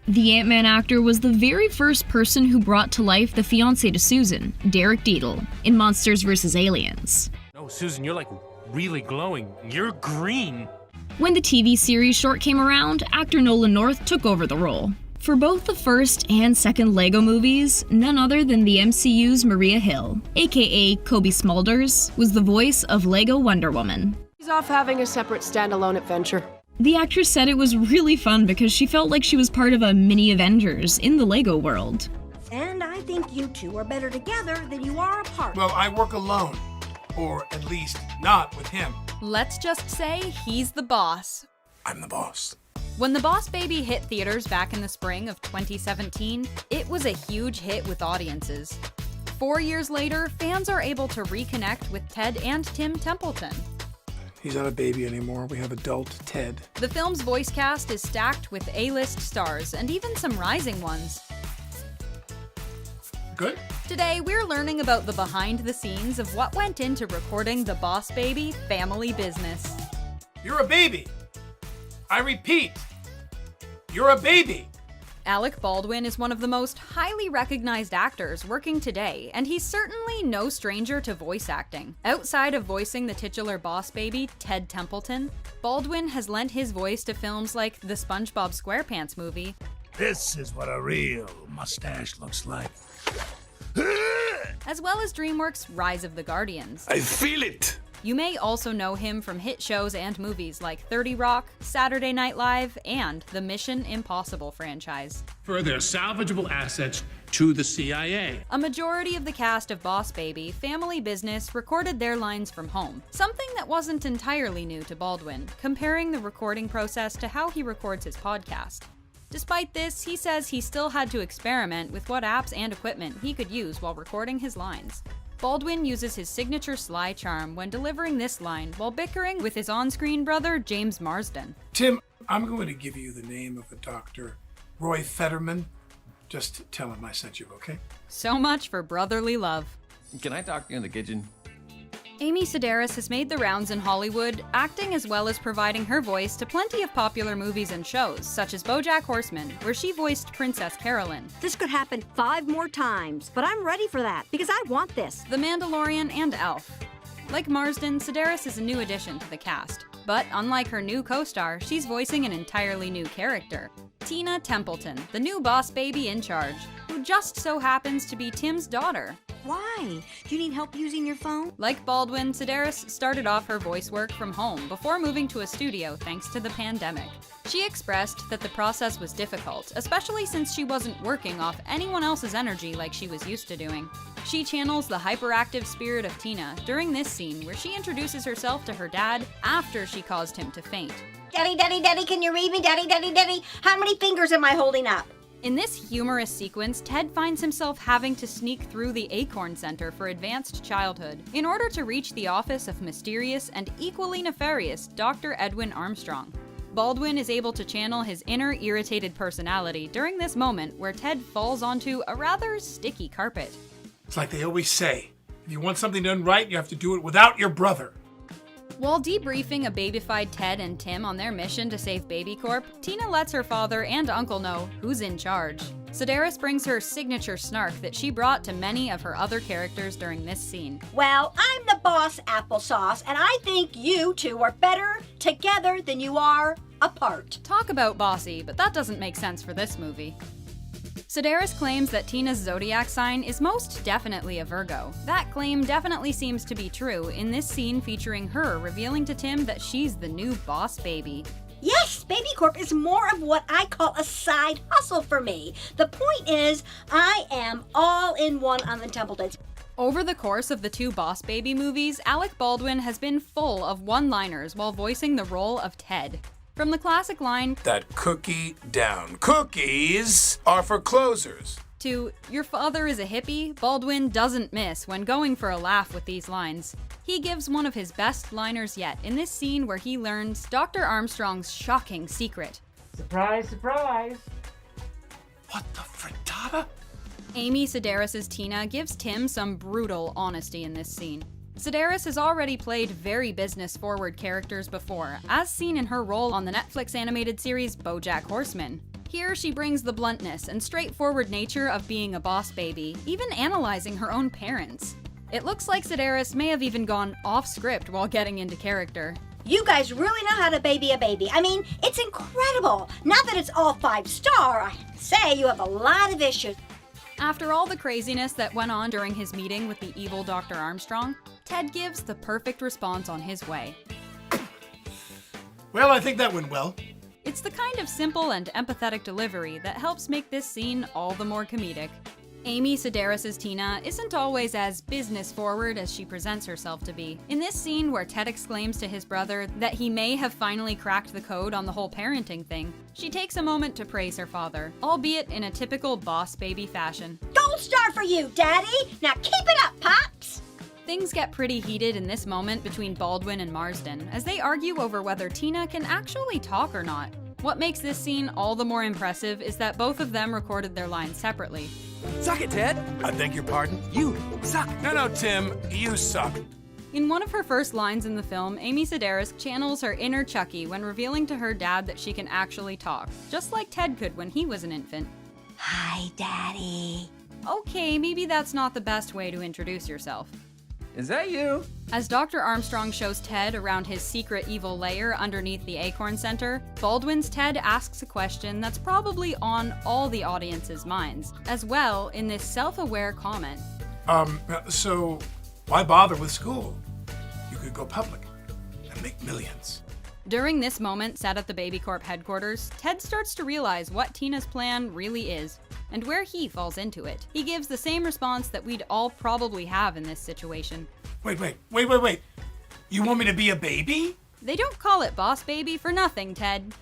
The Ant-Man actor was the very first person who brought to life the fiancé to Susan, Derek Deedle, in Monsters vs. Aliens. Oh, Susan, you're like really glowing. You're green. When the TV series short came around, actor Nolan North took over the role. For both the first and second LEGO movies, none other than the MCU's Maria Hill, aka Kobe Smulders, was the voice of LEGO Wonder Woman. He's off having a separate standalone adventure. The actress said it was really fun because she felt like she was part of a mini Avengers in the LEGO world. And I think you two are better together than you are apart. Well, I work alone. Or at least not with him. Let's just say he's the boss. I'm the boss. When The Boss Baby hit theaters back in the spring of 2017, it was a huge hit with audiences. 4 years later, fans are able to reconnect with Ted and Tim Templeton. He's not a baby anymore. We have adult Ted. The film's voice cast is stacked with A-list stars and even some rising ones. Good. Today, we're learning about the behind the scenes of what went into recording The Boss Baby Family Business. You're a baby. I repeat, you're a baby. Alec Baldwin is one of the most highly recognized actors working today, and he's certainly no stranger to voice acting. Outside of voicing the titular boss baby, Ted Templeton, Baldwin has lent his voice to films like the SpongeBob SquarePants movie. This is what a real mustache looks like. As well as DreamWorks' Rise of the Guardians. I feel it! You may also know him from hit shows and movies like 30 Rock, Saturday Night Live, and the Mission Impossible franchise. For their salvageable assets to the CIA. A majority of the cast of Boss Baby Family Business recorded their lines from home, something that wasn't entirely new to Baldwin, comparing the recording process to how he records his podcast. Despite this, he says he still had to experiment with what apps and equipment he could use while recording his lines. Baldwin uses his signature sly charm when delivering this line while bickering with his on-screen brother, James Marsden. Tim, I'm going to give you the name of a doctor, Roy Fetterman. Just tell him I sent you, okay? So much for brotherly love. Can I talk to you in the kitchen? Amy Sedaris has made the rounds in Hollywood, acting as well as providing her voice to plenty of popular movies and shows, such as BoJack Horseman, where she voiced Princess Carolyn. This could happen 5 more times, but I'm ready for that because I want this. The Mandalorian and Elf. Like Marsden, Sedaris is a new addition to the cast. But unlike her new co-star, she's voicing an entirely new character. Tina Templeton, the new boss baby in charge, who just so happens to be Tim's daughter. Why? Do you need help using your phone? Like Baldwin, Sedaris started off her voice work from home before moving to a studio thanks to the pandemic. She expressed that the process was difficult, especially since she wasn't working off anyone else's energy like she was used to doing. She channels the hyperactive spirit of Tina during this scene where she introduces herself to her dad after she caused him to faint. Daddy, daddy, daddy, can you read me? Daddy, daddy, daddy, how many fingers am I holding up? In this humorous sequence, Ted finds himself having to sneak through the Acorn Center for Advanced Childhood in order to reach the office of mysterious and equally nefarious Dr. Edwin Armstrong. Baldwin is able to channel his inner irritated personality during this moment where Ted falls onto a rather sticky carpet. It's like they always say, if you want something done right, you have to do it without your brother. While debriefing a babyfied Ted and Tim on their mission to save Baby Corp, Tina lets her father and uncle know who's in charge. Sedaris brings her signature snark that she brought to many of her other characters during this scene. Well, I'm the boss, Applesauce, and I think you two are better together than you are apart. Talk about bossy, but that doesn't make sense for this movie. Sedaris claims that Tina's zodiac sign is most definitely a Virgo. That claim definitely seems to be true in this scene featuring her revealing to Tim that she's the new boss baby. Yes, Baby Corp is more of what I call a side hustle for me. The point is, I am all in one on the Templetons. Over the course of the 2 Boss Baby movies, Alec Baldwin has been full of one-liners while voicing the role of Ted. From the classic line, "That cookie down. Cookies are for closers," to "Your father is a hippie," Baldwin doesn't miss when going for a laugh with these lines. He gives one of his best liners yet in this scene where he learns Dr. Armstrong's shocking secret. Surprise, surprise. What the frittata? Amy Sedaris' Tina gives Tim some brutal honesty in this scene. Sedaris has already played very business-forward characters before, as seen in her role on the Netflix animated series BoJack Horseman. Here she brings the bluntness and straightforward nature of being a boss baby, even analyzing her own parents. It looks like Sedaris may have even gone off-script while getting into character. You guys really know how to baby a baby. I mean, it's incredible. Not that it's all 5-star, I have to say you have a lot of issues. After all the craziness that went on during his meeting with the evil Dr. Armstrong, Ted gives the perfect response on his way. Well, I think that went well. It's the kind of simple and empathetic delivery that helps make this scene all the more comedic. Amy Sedaris' Tina isn't always as business-forward as she presents herself to be. In this scene where Ted exclaims to his brother that he may have finally cracked the code on the whole parenting thing, she takes a moment to praise her father, albeit in a typical boss baby fashion. Gold star for you, Daddy! Now keep it up, Pops! Things get pretty heated in this moment between Baldwin and Marsden, as they argue over whether Tina can actually talk or not. What makes this scene all the more impressive is that both of them recorded their lines separately. Suck it, Ted. I beg your pardon? You suck. No, Tim, you suck. In one of her first lines in the film, Amy Sedaris channels her inner Chucky when revealing to her dad that she can actually talk, just like Ted could when he was an infant. Hi, Daddy. Okay, maybe that's not the best way to introduce yourself. Is that you? As Dr. Armstrong shows Ted around his secret evil lair underneath the Acorn Center, Baldwin's Ted asks a question that's probably on all the audience's minds, as well in this self-aware comment. So why bother with school? You could go public and make millions. During this moment set at the Baby Corp headquarters, Ted starts to realize what Tina's plan really is, and where he falls into it. He gives the same response that we'd all probably have in this situation. Wait. You want me to be a baby? They don't call it boss baby for nothing, Ted.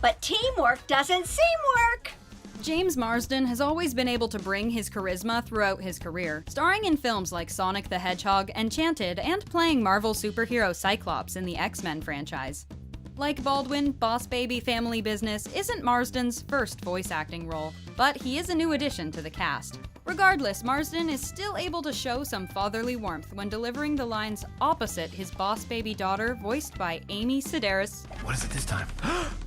But teamwork doesn't seem work. James Marsden has always been able to bring his charisma throughout his career, starring in films like Sonic the Hedgehog, Enchanted, and playing Marvel superhero Cyclops in the X-Men franchise. Like Baldwin, Boss Baby Family Business isn't Marsden's first voice acting role, but he is a new addition to the cast. Regardless, Marsden is still able to show some fatherly warmth when delivering the lines opposite his boss baby daughter, voiced by Amy Sedaris. What is it this time?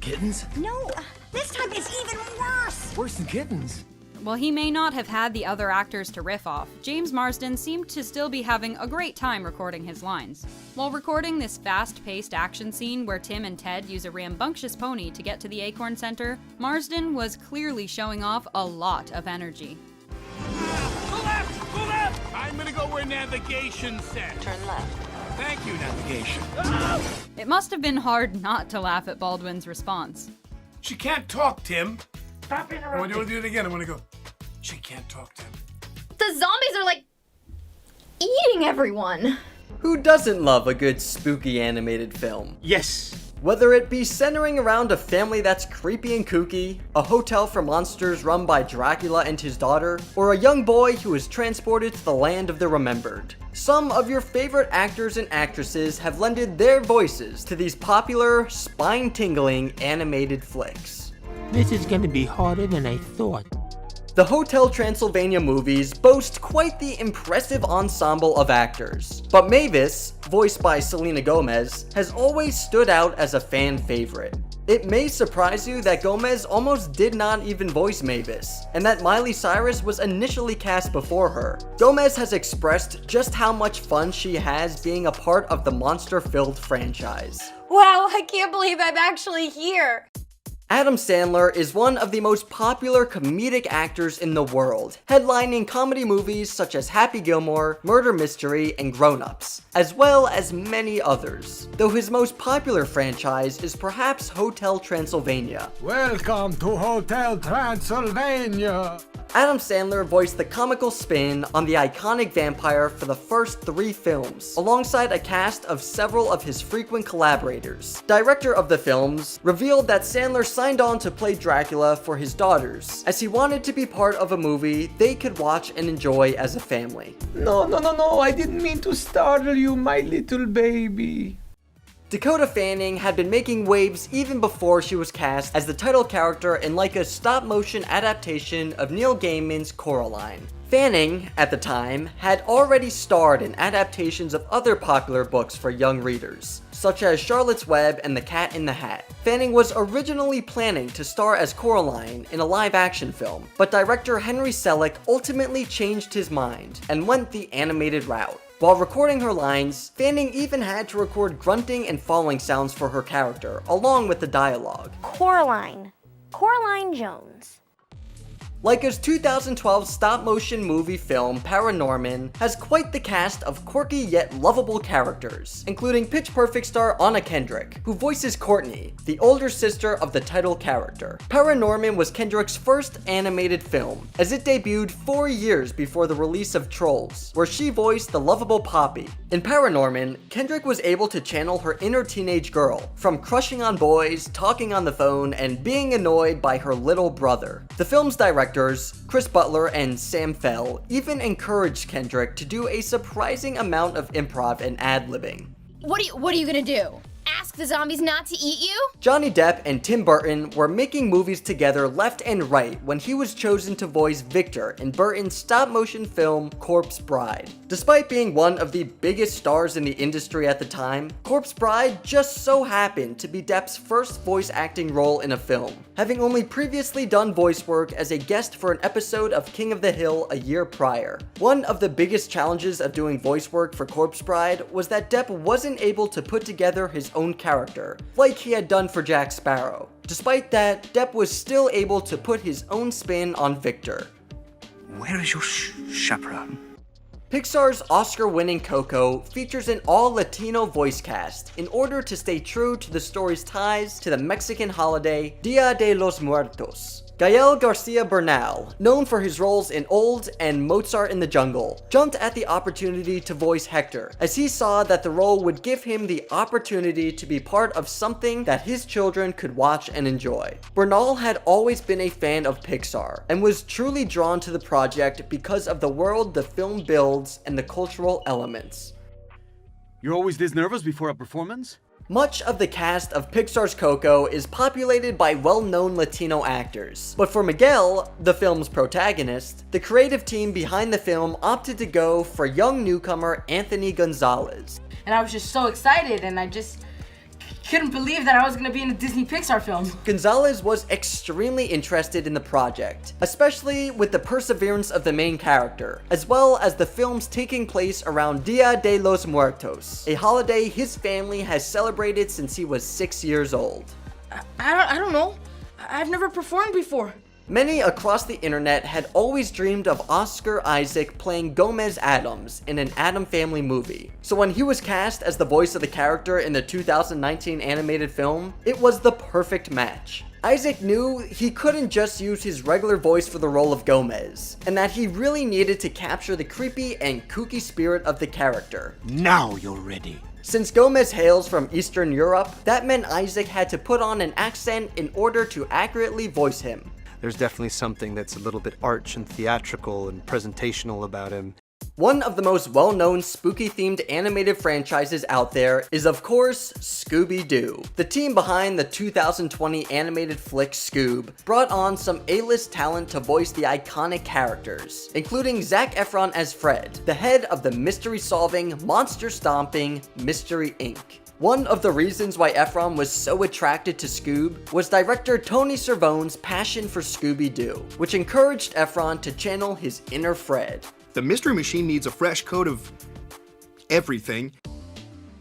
Kittens? No, this time it's even worse. Worse than kittens. While he may not have had the other actors to riff off, James Marsden seemed to still be having a great time recording his lines. While recording this fast-paced action scene where Tim and Ted use a rambunctious pony to get to the Acorn Center, Marsden was clearly showing off a lot of energy. Go left! Go left! I'm gonna go where navigation said. Turn left. Thank you, navigation. It must have been hard not to laugh at Baldwin's response. She can't talk, Tim. Stop I want to do it again. I want to go. She can't talk, Tim. The zombies are like eating everyone. Who doesn't love a good spooky animated film? Yes. Whether it be centering around a family that's creepy and kooky, a hotel for monsters run by Dracula and his daughter, or a young boy who is transported to the land of the remembered. Some of your favorite actors and actresses have lended their voices to these popular, spine-tingling animated flicks. This is gonna be harder than I thought. The Hotel Transylvania movies boast quite the impressive ensemble of actors, but Mavis, voiced by Selena Gomez, has always stood out as a fan favorite. It may surprise you that Gomez almost did not even voice Mavis, and that Miley Cyrus was initially cast before her. Gomez has expressed just how much fun she has being a part of the monster-filled franchise. Wow, I can't believe I'm actually here. Adam Sandler is one of the most popular comedic actors in the world, headlining comedy movies such as Happy Gilmore, Murder Mystery, and Grown Ups, as well as many others, though his most popular franchise is perhaps Hotel Transylvania. Welcome to Hotel Transylvania. Adam Sandler voiced the comical spin on the iconic vampire for the first 3 films, alongside a cast of several of his frequent collaborators. Director of the films revealed that Sandler signed on to play Dracula for his daughters, as he wanted to be part of a movie they could watch and enjoy as a family. No, I didn't mean to startle you, my little baby. Dakota Fanning had been making waves even before she was cast as the title character in Laika's stop-motion adaptation of Neil Gaiman's Coraline. Fanning, at the time, had already starred in adaptations of other popular books for young readers, such as Charlotte's Web and The Cat in the Hat. Fanning was originally planning to star as Coraline in a live-action film, but director Henry Selick ultimately changed his mind and went the animated route. While recording her lines, Fanning even had to record grunting and falling sounds for her character, along with the dialogue. Coraline Jones. Laika's 2012 stop-motion movie film Paranorman has quite the cast of quirky yet lovable characters, including Pitch Perfect star Anna Kendrick, who voices Courtney, the older sister of the title character. Paranorman was Kendrick's first animated film, as it debuted 4 years before the release of Trolls, where she voiced the lovable Poppy. In Paranorman, Kendrick was able to channel her inner teenage girl, from crushing on boys, talking on the phone, and being annoyed by her little brother. The film's director, Chris Butler and Sam Fell, even encouraged Kendrick to do a surprising amount of improv and ad-libbing. What are you gonna do? Ask the zombies not to eat you? Johnny Depp and Tim Burton were making movies together left and right when he was chosen to voice Victor in Burton's stop-motion film Corpse Bride. Despite being one of the biggest stars in the industry at the time, Corpse Bride just so happened to be Depp's first voice acting role in a film, having only previously done voice work as a guest for an episode of King of the Hill a year prior. One of the biggest challenges of doing voice work for Corpse Bride was that Depp wasn't able to put together his own character, like he had done for Jack Sparrow. Despite that, Depp was still able to put his own spin on Victor. Where is your chaperone? Pixar's Oscar-winning Coco features an all-Latino voice cast in order to stay true to the story's ties to the Mexican holiday Dia de los Muertos. Gael Garcia Bernal, known for his roles in Old and Mozart in the Jungle, jumped at the opportunity to voice Hector, as he saw that the role would give him the opportunity to be part of something that his children could watch and enjoy. Bernal had always been a fan of Pixar, and was truly drawn to the project because of the world the film builds and the cultural elements. You're always this nervous before a performance? Much of the cast of Pixar's Coco is populated by well-known Latino actors, but for Miguel, the film's protagonist, the creative team behind the film opted to go for young newcomer Anthony Gonzalez. And I was just so excited, and I just couldn't believe that I was gonna be in a Disney Pixar film. Gonzalez was extremely interested in the project, especially with the perseverance of the main character, as well as the films taking place around Dia de los Muertos, a holiday his family has celebrated since he was 6 years old. I don't know. I've never performed before. Many across the internet had always dreamed of Oscar Isaac playing Gomez Addams in an Addams Family movie. So when he was cast as the voice of the character in the 2019 animated film, it was the perfect match. Isaac knew he couldn't just use his regular voice for the role of Gomez, and that he really needed to capture the creepy and kooky spirit of the character. Now you're ready. Since Gomez hails from Eastern Europe, that meant Isaac had to put on an accent in order to accurately voice him. There's definitely something that's a little bit arch and theatrical and presentational about him. One of the most well-known spooky-themed animated franchises out there is, of course, Scooby-Doo. The team behind the 2020 animated flick Scoob brought on some A-list talent to voice the iconic characters, including Zac Efron as Fred, the head of the mystery-solving, monster-stomping Mystery Inc. One of the reasons why Efron was so attracted to Scoob was director Tony Cervone's passion for Scooby-Doo, which encouraged Efron to channel his inner Fred. The Mystery Machine needs a fresh coat of everything.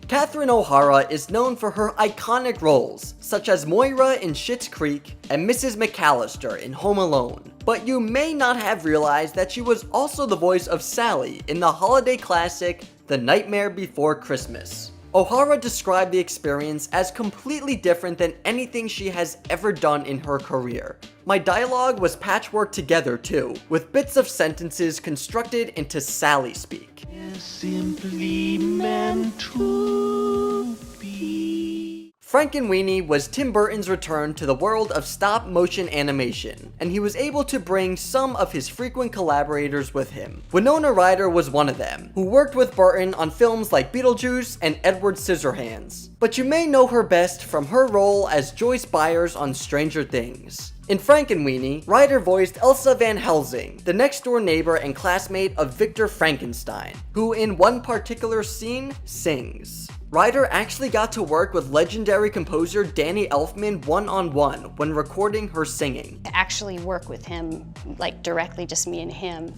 Catherine O'Hara is known for her iconic roles, such as Moira in Schitt's Creek and Mrs. McAllister in Home Alone. But you may not have realized that she was also the voice of Sally in the holiday classic The Nightmare Before Christmas. O'Hara described the experience as completely different than anything she has ever done in her career. My dialogue was patchworked together too, with bits of sentences constructed into Sally speak. Simply meant to be. Frankenweenie was Tim Burton's return to the world of stop-motion animation, and he was able to bring some of his frequent collaborators with him. Winona Ryder was one of them, who worked with Burton on films like Beetlejuice and Edward Scissorhands. But you may know her best from her role as Joyce Byers on Stranger Things. In Frankenweenie, Ryder voiced Elsa Van Helsing, the next-door neighbor and classmate of Victor Frankenstein, who in one particular scene sings. Ryder actually got to work with legendary composer Danny Elfman one-on-one when recording her singing. To actually work with him, like directly just me and him,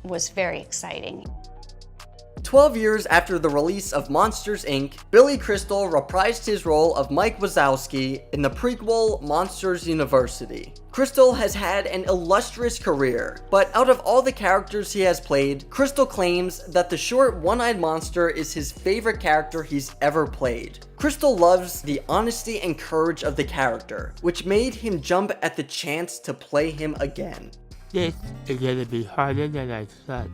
was very exciting. 12 years after the release of Monsters, Inc., Billy Crystal reprised his role of Mike Wazowski in the prequel Monsters University. Crystal has had an illustrious career, but out of all the characters he has played, Crystal claims that the short one-eyed monster is his favorite character he's ever played. Crystal loves the honesty and courage of the character, which made him jump at the chance to play him again. This is gonna be harder than I thought.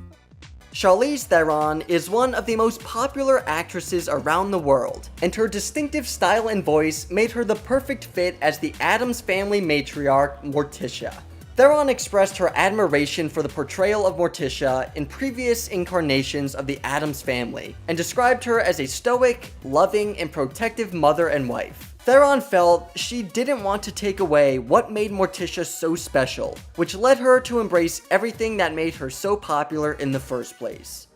Charlize Theron is one of the most popular actresses around the world, and her distinctive style and voice made her the perfect fit as the Addams Family matriarch, Morticia. Theron expressed her admiration for the portrayal of Morticia in previous incarnations of the Addams Family, and described her as a stoic, loving, and protective mother and wife. Theron felt she didn't want to take away what made Morticia so special, which led her to embrace everything that made her so popular in the first place.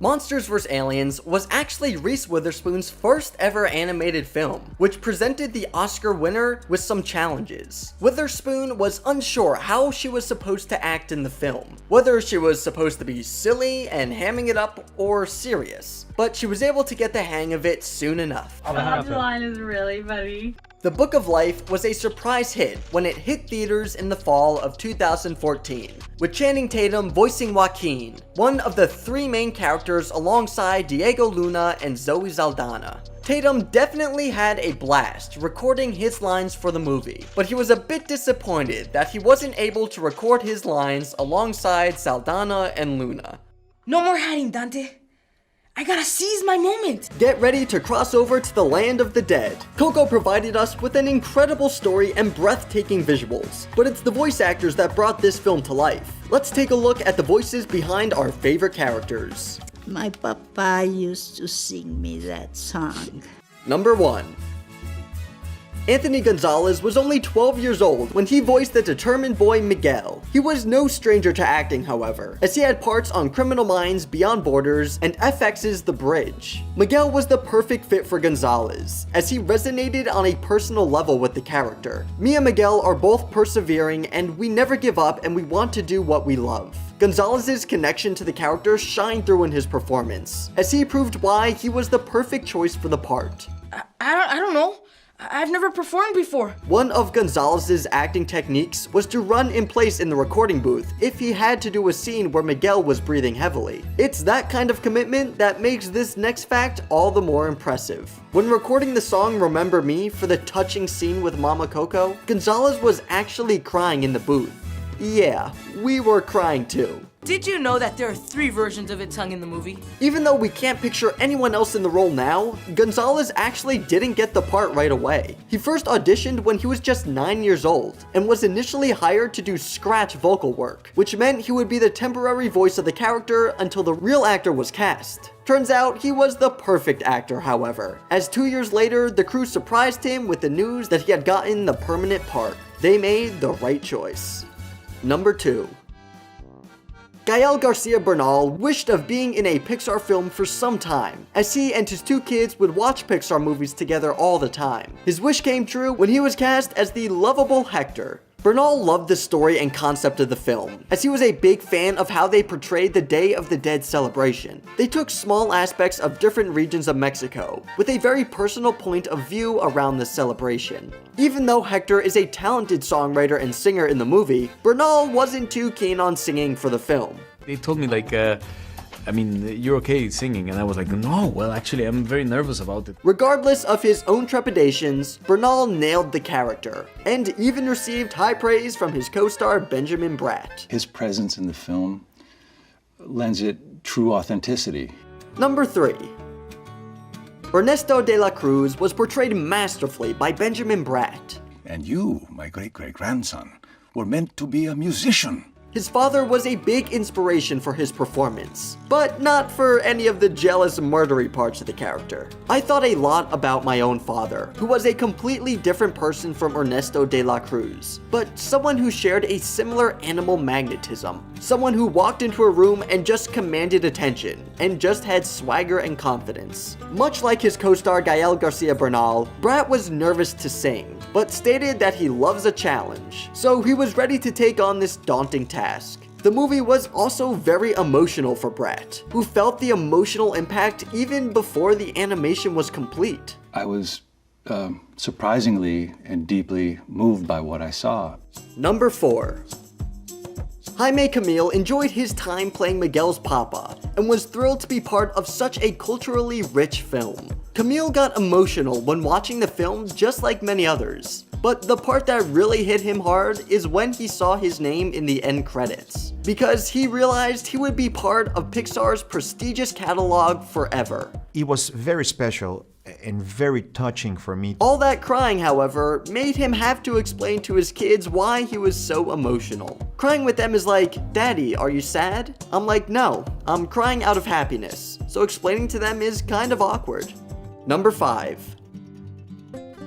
Monsters vs. Aliens was actually Reese Witherspoon's first ever animated film, which presented the Oscar winner with some challenges. Witherspoon was unsure how she was supposed to act in the film, whether she was supposed to be silly and hamming it up or serious, but she was able to get the hang of it soon enough. That line is really funny. The Book of Life was a surprise hit when it hit theaters in the fall of 2014, with Channing Tatum voicing Joaquin, one of the three main characters alongside Diego Luna and Zoe Saldana. Tatum definitely had a blast recording his lines for the movie, but he was a bit disappointed that he wasn't able to record his lines alongside Saldana and Luna. No more hiding, Dante. I gotta seize my moment. Get ready to cross over to the land of the dead. Coco provided us with an incredible story and breathtaking visuals, but it's the voice actors that brought this film to life. Let's take a look at the voices behind our favorite characters. My papa used to sing me that song. Number 1. Anthony Gonzalez was only 12 years old when he voiced the determined boy Miguel. He was no stranger to acting, however, as he had parts on Criminal Minds, Beyond Borders, and FX's The Bridge. Miguel was the perfect fit for Gonzalez, as he resonated on a personal level with the character. Me and Miguel are both persevering, and we never give up, and we want to do what we love. Gonzalez's connection to the character shined through in his performance, as he proved why he was the perfect choice for the part. I don't know. I've never performed before. One of Gonzalez's acting techniques was to run in place in the recording booth if he had to do a scene where Miguel was breathing heavily. It's that kind of commitment that makes this next fact all the more impressive. When recording the song Remember Me for the touching scene with Mama Coco, Gonzalez was actually crying in the booth. Yeah, we were crying too. Did you know that there are 3 versions of it sung in the movie? Even though we can't picture anyone else in the role now, Gonzalez actually didn't get the part right away. He first auditioned when he was just 9 years old, and was initially hired to do scratch vocal work, which meant he would be the temporary voice of the character until the real actor was cast. Turns out he was the perfect actor, however, as 2 years later, the crew surprised him with the news that he had gotten the permanent part. They made the right choice. Number 2. Gael Garcia Bernal wished of being in a Pixar film for some time, as he and his 2 kids would watch Pixar movies together all the time. His wish came true when he was cast as the lovable Hector. Bernal loved the story and concept of the film, as he was a big fan of how they portrayed the Day of the Dead celebration. They took small aspects of different regions of Mexico, with a very personal point of view around the celebration. Even though Hector is a talented songwriter and singer in the movie, Bernal wasn't too keen on singing for the film. They told me you're okay singing, and I was like, no, well, actually, I'm very nervous about it. Regardless of his own trepidations, Bernal nailed the character, and even received high praise from his co-star Benjamin Bratt. His presence in the film lends it true authenticity. Number 3. Ernesto de la Cruz was portrayed masterfully by Benjamin Bratt. And you, my great-great-grandson, were meant to be a musician. His father was a big inspiration for his performance, but not for any of the jealous, murdery parts of the character. I thought a lot about my own father, who was a completely different person from Ernesto de la Cruz, but someone who shared a similar animal magnetism. Someone who walked into a room and just commanded attention, and just had swagger and confidence. Much like his co-star Gael Garcia Bernal, Bratt was nervous to sing, but stated that he loves a challenge, so he was ready to take on this daunting task. The movie was also very emotional for Bratt, who felt the emotional impact even before the animation was complete. I was surprisingly and deeply moved by what I saw. Number 4. Jaime Camil enjoyed his time playing Miguel's papa, and was thrilled to be part of such a culturally rich film. Camil got emotional when watching the film, just like many others. But the part that really hit him hard is when he saw his name in the end credits, because he realized he would be part of Pixar's prestigious catalog forever. It was very special and very touching for me. All that crying, however, made him have to explain to his kids why he was so emotional. Crying with them is like, "Daddy, are you sad?" I'm like, "No, I'm crying out of happiness." So explaining to them is kind of awkward. Number 5.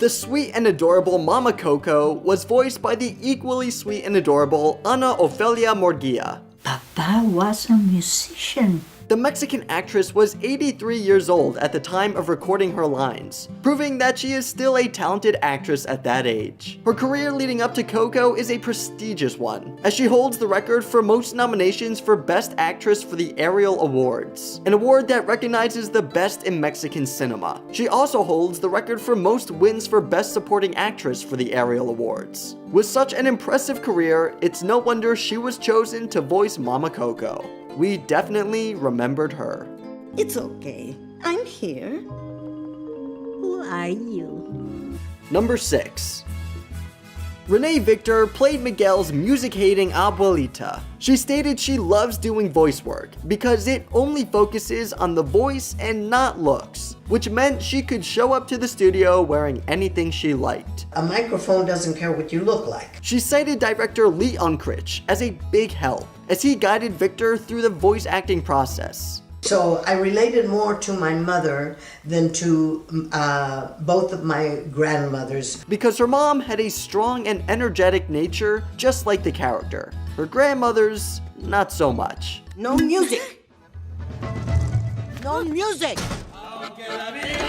The sweet and adorable Mama Coco was voiced by the equally sweet and adorable Ana Ofelia Morgia. Papa was a musician. The Mexican actress was 83 years old at the time of recording her lines, proving that she is still a talented actress at that age. Her career leading up to Coco is a prestigious one, as she holds the record for most nominations for Best Actress for the Ariel Awards, an award that recognizes the best in Mexican cinema. She also holds the record for most wins for Best Supporting Actress for the Ariel Awards. With such an impressive career, it's no wonder she was chosen to voice Mama Coco. We definitely remembered her. It's okay. I'm here. Who are you? Number 6. Renee Victor played Miguel's music-hating abuelita. She stated she loves doing voice work because it only focuses on the voice and not looks, which meant she could show up to the studio wearing anything she liked. A microphone doesn't care what you look like. She cited director Lee Unkrich as a big help, as he guided Victor through the voice acting process. So I related more to my mother than to both of my grandmothers. Because her mom had a strong and energetic nature, just like the character. Her grandmother's, not so much. No music! No music! No music!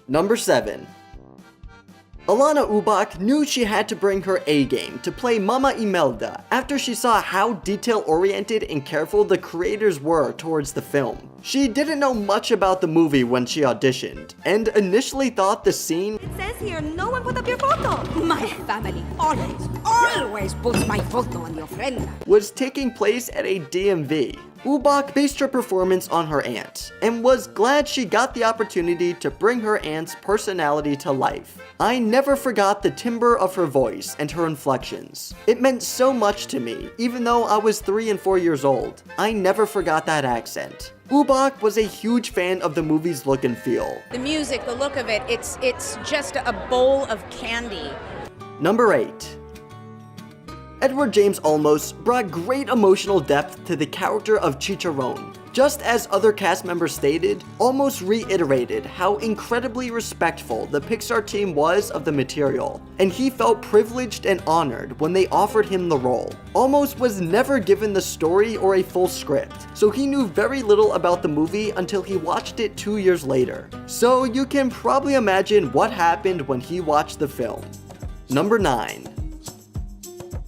Number 7. Alana Ubach knew she had to bring her A-game to play Mama Imelda after she saw how detail-oriented and careful the creators were towards the film. She didn't know much about the movie when she auditioned, and initially thought the scene It says here, no one put up your photo. My family always puts my photo on your friend. was taking place at a DMV. Ubach based her performance on her aunt, and was glad she got the opportunity to bring her aunt's personality to life. I never forgot the timbre of her voice and her inflections. It meant so much to me, even though I was 3 and 4 years old. I never forgot that accent. Ubach was a huge fan of the movie's look and feel. The music, the look of it, it's just a bowl of candy. Number 8. Edward James Olmos brought great emotional depth to the character of Chicharron. Just as other cast members stated, Olmos reiterated how incredibly respectful the Pixar team was of the material, and he felt privileged and honored when they offered him the role. Olmos was never given the story or a full script, so he knew very little about the movie until he watched it 2 years later. So you can probably imagine what happened when he watched the film. Number 9.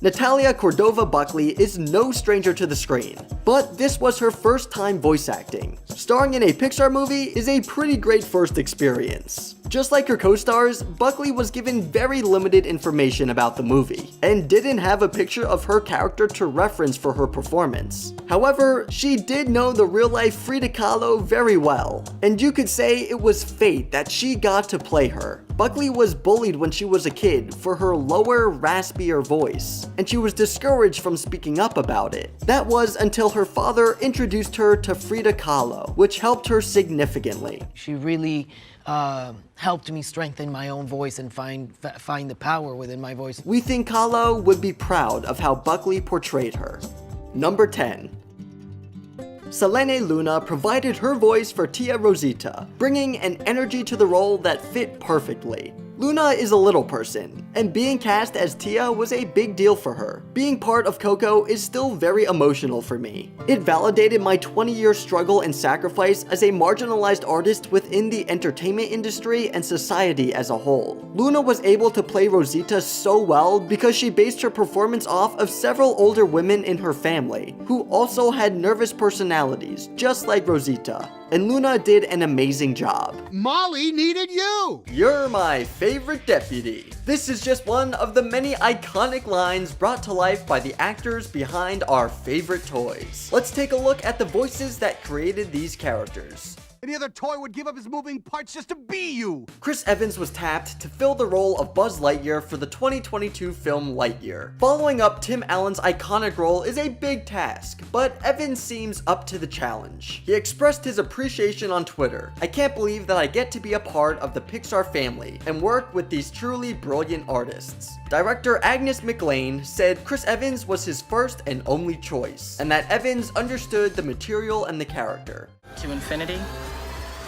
Natalia Cordova Buckley is no stranger to the screen, but this was her first time voice acting. Starring in a Pixar movie is a pretty great first experience. Just like her co-stars, Buckley was given very limited information about the movie, and didn't have a picture of her character to reference for her performance. However, she did know the real-life Frida Kahlo very well, and you could say it was fate that she got to play her. Buckley was bullied when she was a kid for her lower, raspier voice, and she was discouraged from speaking up about it. That was until her father introduced her to Frida Kahlo, which helped her significantly. She really helped me strengthen my own voice and find the power within my voice. We think Kahlo would be proud of how Buckley portrayed her. Number 10. Selene Luna provided her voice for Tia Rosita, bringing an energy to the role that fit perfectly. Luna is a little person, and being cast as Tia was a big deal for her. Being part of Coco is still very emotional for me. It validated my 20-year struggle and sacrifice as a marginalized artist within the entertainment industry and society as a whole. Luna was able to play Rosita so well because she based her performance off of several older women in her family, who also had nervous personalities, just like Rosita. And Luna did an amazing job. Molly needed you! You're my favorite deputy. This is just one of the many iconic lines brought to life by the actors behind our favorite toys. Let's take a look at the voices that created these characters. Any other toy would give up his moving parts just to be you! Chris Evans was tapped to fill the role of Buzz Lightyear for the 2022 film Lightyear. Following up Tim Allen's iconic role is a big task, but Evans seems up to the challenge. He expressed his appreciation on Twitter. "I can't believe that I get to be a part of the Pixar family and work with these truly brilliant artists." Director Agnes McLean said Chris Evans was his first and only choice, and that Evans understood the material and the character. To infinity.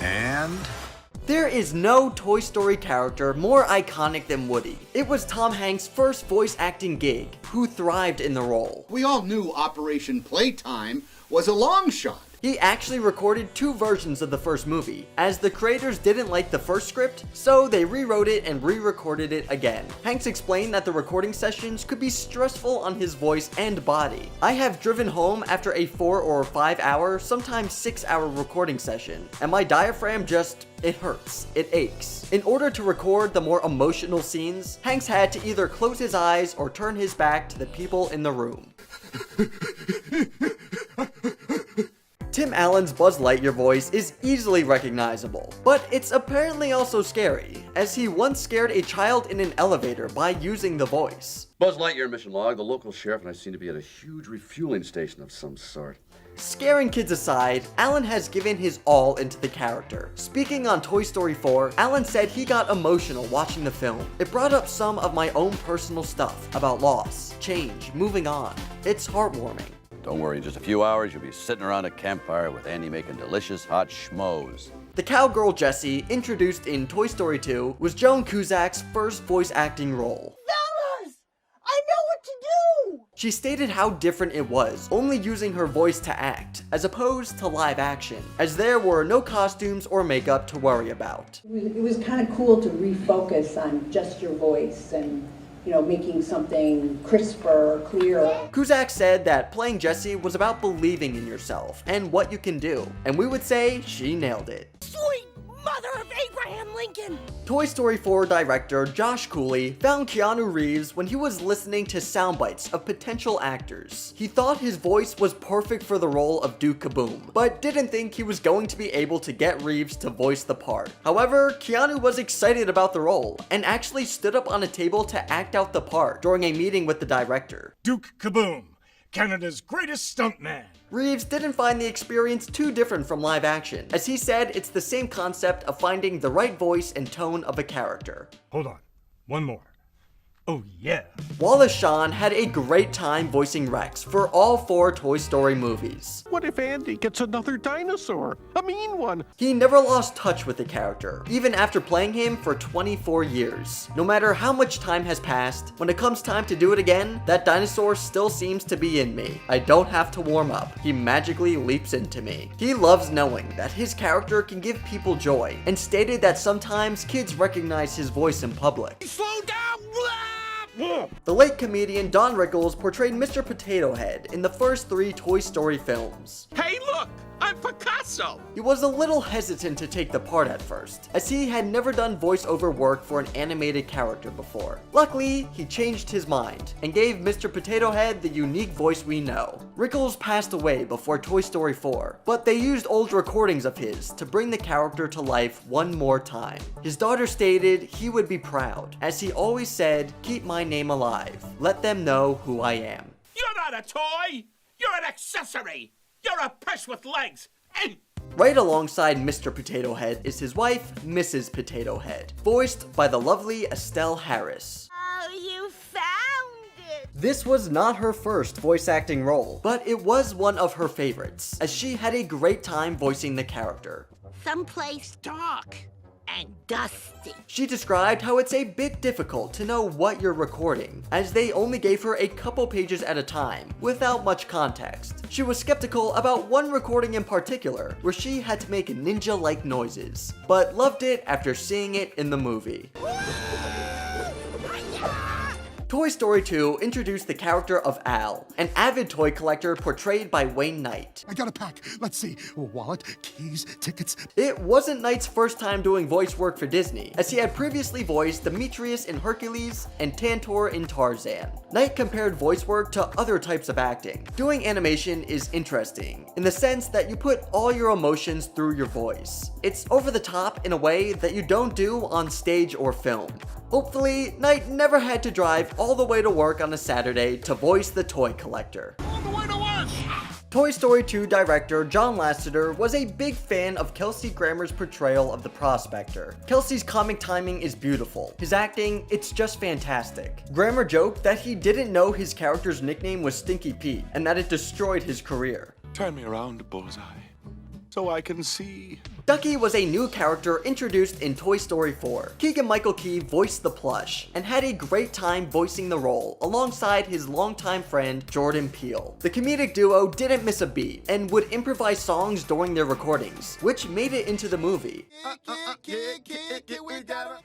And? There is no Toy Story character more iconic than Woody. It was Tom Hanks' first voice acting gig, who thrived in the role. We all knew Operation Playtime was a long shot. He actually recorded 2 versions of the first movie, as the creators didn't like the first script, so they rewrote it and re-recorded it again. Hanks explained that the recording sessions could be stressful on his voice and body. I have driven home after a 4 or 5 hour, sometimes 6 hour recording session, and my diaphragm it hurts. It aches. In order to record the more emotional scenes, Hanks had to either close his eyes or turn his back to the people in the room. Tim Allen's Buzz Lightyear voice is easily recognizable, but it's apparently also scary, as he once scared a child in an elevator by using the voice. Buzz Lightyear mission log, the local sheriff and I seem to be at a huge refueling station of some sort. Scaring kids aside, Allen has given his all into the character. Speaking on Toy Story 4, Allen said he got emotional watching the film. It brought up some of my own personal stuff about loss, change, moving on. It's heartwarming. Don't worry, in just a few hours, you'll be sitting around a campfire with Andy making delicious hot schmoes. The cowgirl Jessie, introduced in Toy Story 2, was Joan Cusack's first voice acting role. Fellas, I know what to do! She stated how different it was, only using her voice to act, as opposed to live action, as there were no costumes or makeup to worry about. It was kind of cool to refocus on just your voice and making something crisper, clearer. Cusack said that playing Jessie was about believing in yourself and what you can do, and we would say she nailed it. Sweet mother of Abraham Lincoln! Toy Story 4 director Josh Cooley found Keanu Reeves when he was listening to sound bites of potential actors. He thought his voice was perfect for the role of Duke Kaboom, but didn't think he was going to be able to get Reeves to voice the part. However, Keanu was excited about the role, and actually stood up on a table to act out the part during a meeting with the director. Duke Kaboom, Canada's greatest stuntman. Reeves didn't find the experience too different from live action, as he said it's the same concept of finding the right voice and tone of a character. Hold on, one more. Oh yeah. Wallace Shawn had a great time voicing Rex for all 4 Toy Story movies. What if Andy gets another dinosaur? A mean one! He never lost touch with the character, even after playing him for 24 years. No matter how much time has passed, when it comes time to do it again, that dinosaur still seems to be in me. I don't have to warm up. He magically leaps into me. He loves knowing that his character can give people joy, and stated that sometimes kids recognize his voice in public. Slow down! The late comedian Don Rickles portrayed Mr. Potato Head in the first 3 Toy Story films. Hey look! I'm Picasso! He was a little hesitant to take the part at first, as he had never done voiceover work for an animated character before. Luckily, he changed his mind, and gave Mr. Potato Head the unique voice we know. Rickles passed away before Toy Story 4, but they used old recordings of his to bring the character to life one more time. His daughter stated he would be proud, as he always said, "Keep my name alive. Let them know who I am." You're not a toy! You're an accessory! You're a purse with legs! Right alongside Mr. Potato Head is his wife, Mrs. Potato Head, voiced by the lovely Estelle Harris. Oh, you found it! This was not her first voice acting role, but it was one of her favorites, as she had a great time voicing the character. Someplace dark and dusty. She described how it's a bit difficult to know what you're recording, as they only gave her a couple pages at a time, without much context. She was skeptical about one recording in particular, where she had to make ninja-like noises, but loved it after seeing it in the movie. Toy Story 2 introduced the character of Al, an avid toy collector portrayed by Wayne Knight. I got a pack. Let's see. Wallet, keys, tickets. It wasn't Knight's first time doing voice work for Disney, as he had previously voiced Demetrius in Hercules and Tantor in Tarzan. Knight compared voice work to other types of acting. Doing animation is interesting, in the sense that you put all your emotions through your voice. It's over the top in a way that you don't do on stage or film. Hopefully, Knight never had to drive all the way to work on a Saturday to voice the toy collector. On the way to work! Toy Story 2 director John Lasseter was a big fan of Kelsey Grammer's portrayal of the Prospector. Kelsey's comic timing is beautiful. His acting, it's just fantastic. Grammer joked that he didn't know his character's nickname was Stinky Pete, and that it destroyed his career. Turn me around, Bullseye, so I can see. Ducky was a new character introduced in Toy Story 4. Keegan-Michael Key voiced the plush, and had a great time voicing the role, alongside his longtime friend, Jordan Peele. The comedic duo didn't miss a beat, and would improvise songs during their recordings, which made it into the movie.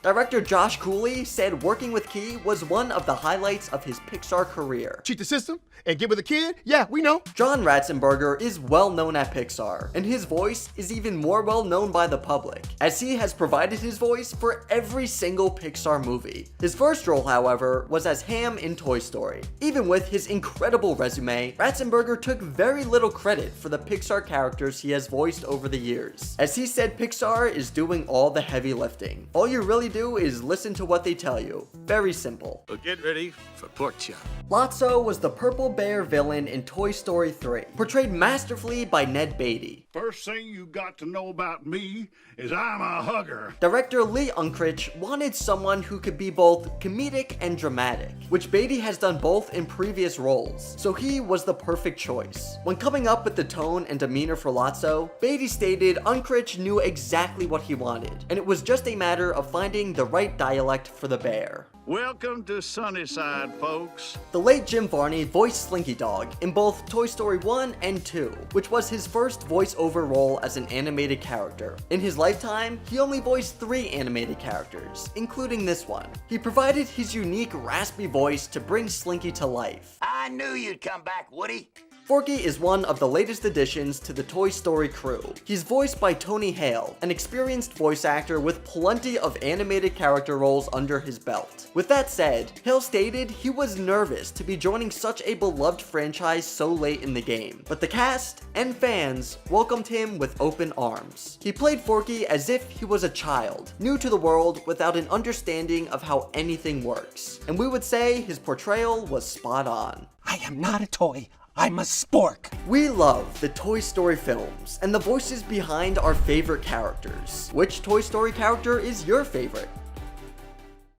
Director Josh Cooley said working with Key was one of the highlights of his Pixar career. Cheat the system and get with a kid? Yeah, we know. John Ratzenberger is well known at Pixar, and his voice is even more well known by the public, as he has provided his voice for every single Pixar movie. His first role, however, was as Ham in Toy Story. Even with his incredible resume, Ratzenberger took very little credit for the Pixar characters he has voiced over the years, as he said Pixar is doing all the heavy lifting. All you really do is listen to what they tell you. Very simple. Well, get ready for pork chop. Lotso was the purple bear villain in Toy Story 3, portrayed masterfully by Ned Beatty. First thing you got to know about me is I'm a hugger. Director Lee Unkrich wanted someone who could be both comedic and dramatic, which Beatty has done both in previous roles, so he was the perfect choice. When coming up with the tone and demeanor for Lotso, Beatty stated Unkrich knew exactly what he wanted, and it was just a matter of finding the right dialect for the bear. Welcome to Sunnyside, folks. The late Jim Varney voiced Slinky Dog in both Toy Story 1 and 2, which was his first voiceover role as an animated character. In his lifetime, he only voiced 3 animated characters, including this one. He provided his unique raspy voice to bring Slinky to life. I knew you'd come back, Woody. Forky is one of the latest additions to the Toy Story crew. He's voiced by Tony Hale, an experienced voice actor with plenty of animated character roles under his belt. With that said, Hale stated he was nervous to be joining such a beloved franchise so late in the game, but the cast and fans welcomed him with open arms. He played Forky as if he was a child, new to the world without an understanding of how anything works, and we would say his portrayal was spot on. I am not a toy. I'm a spork. We love the Toy Story films and the voices behind our favorite characters. Which Toy Story character is your favorite?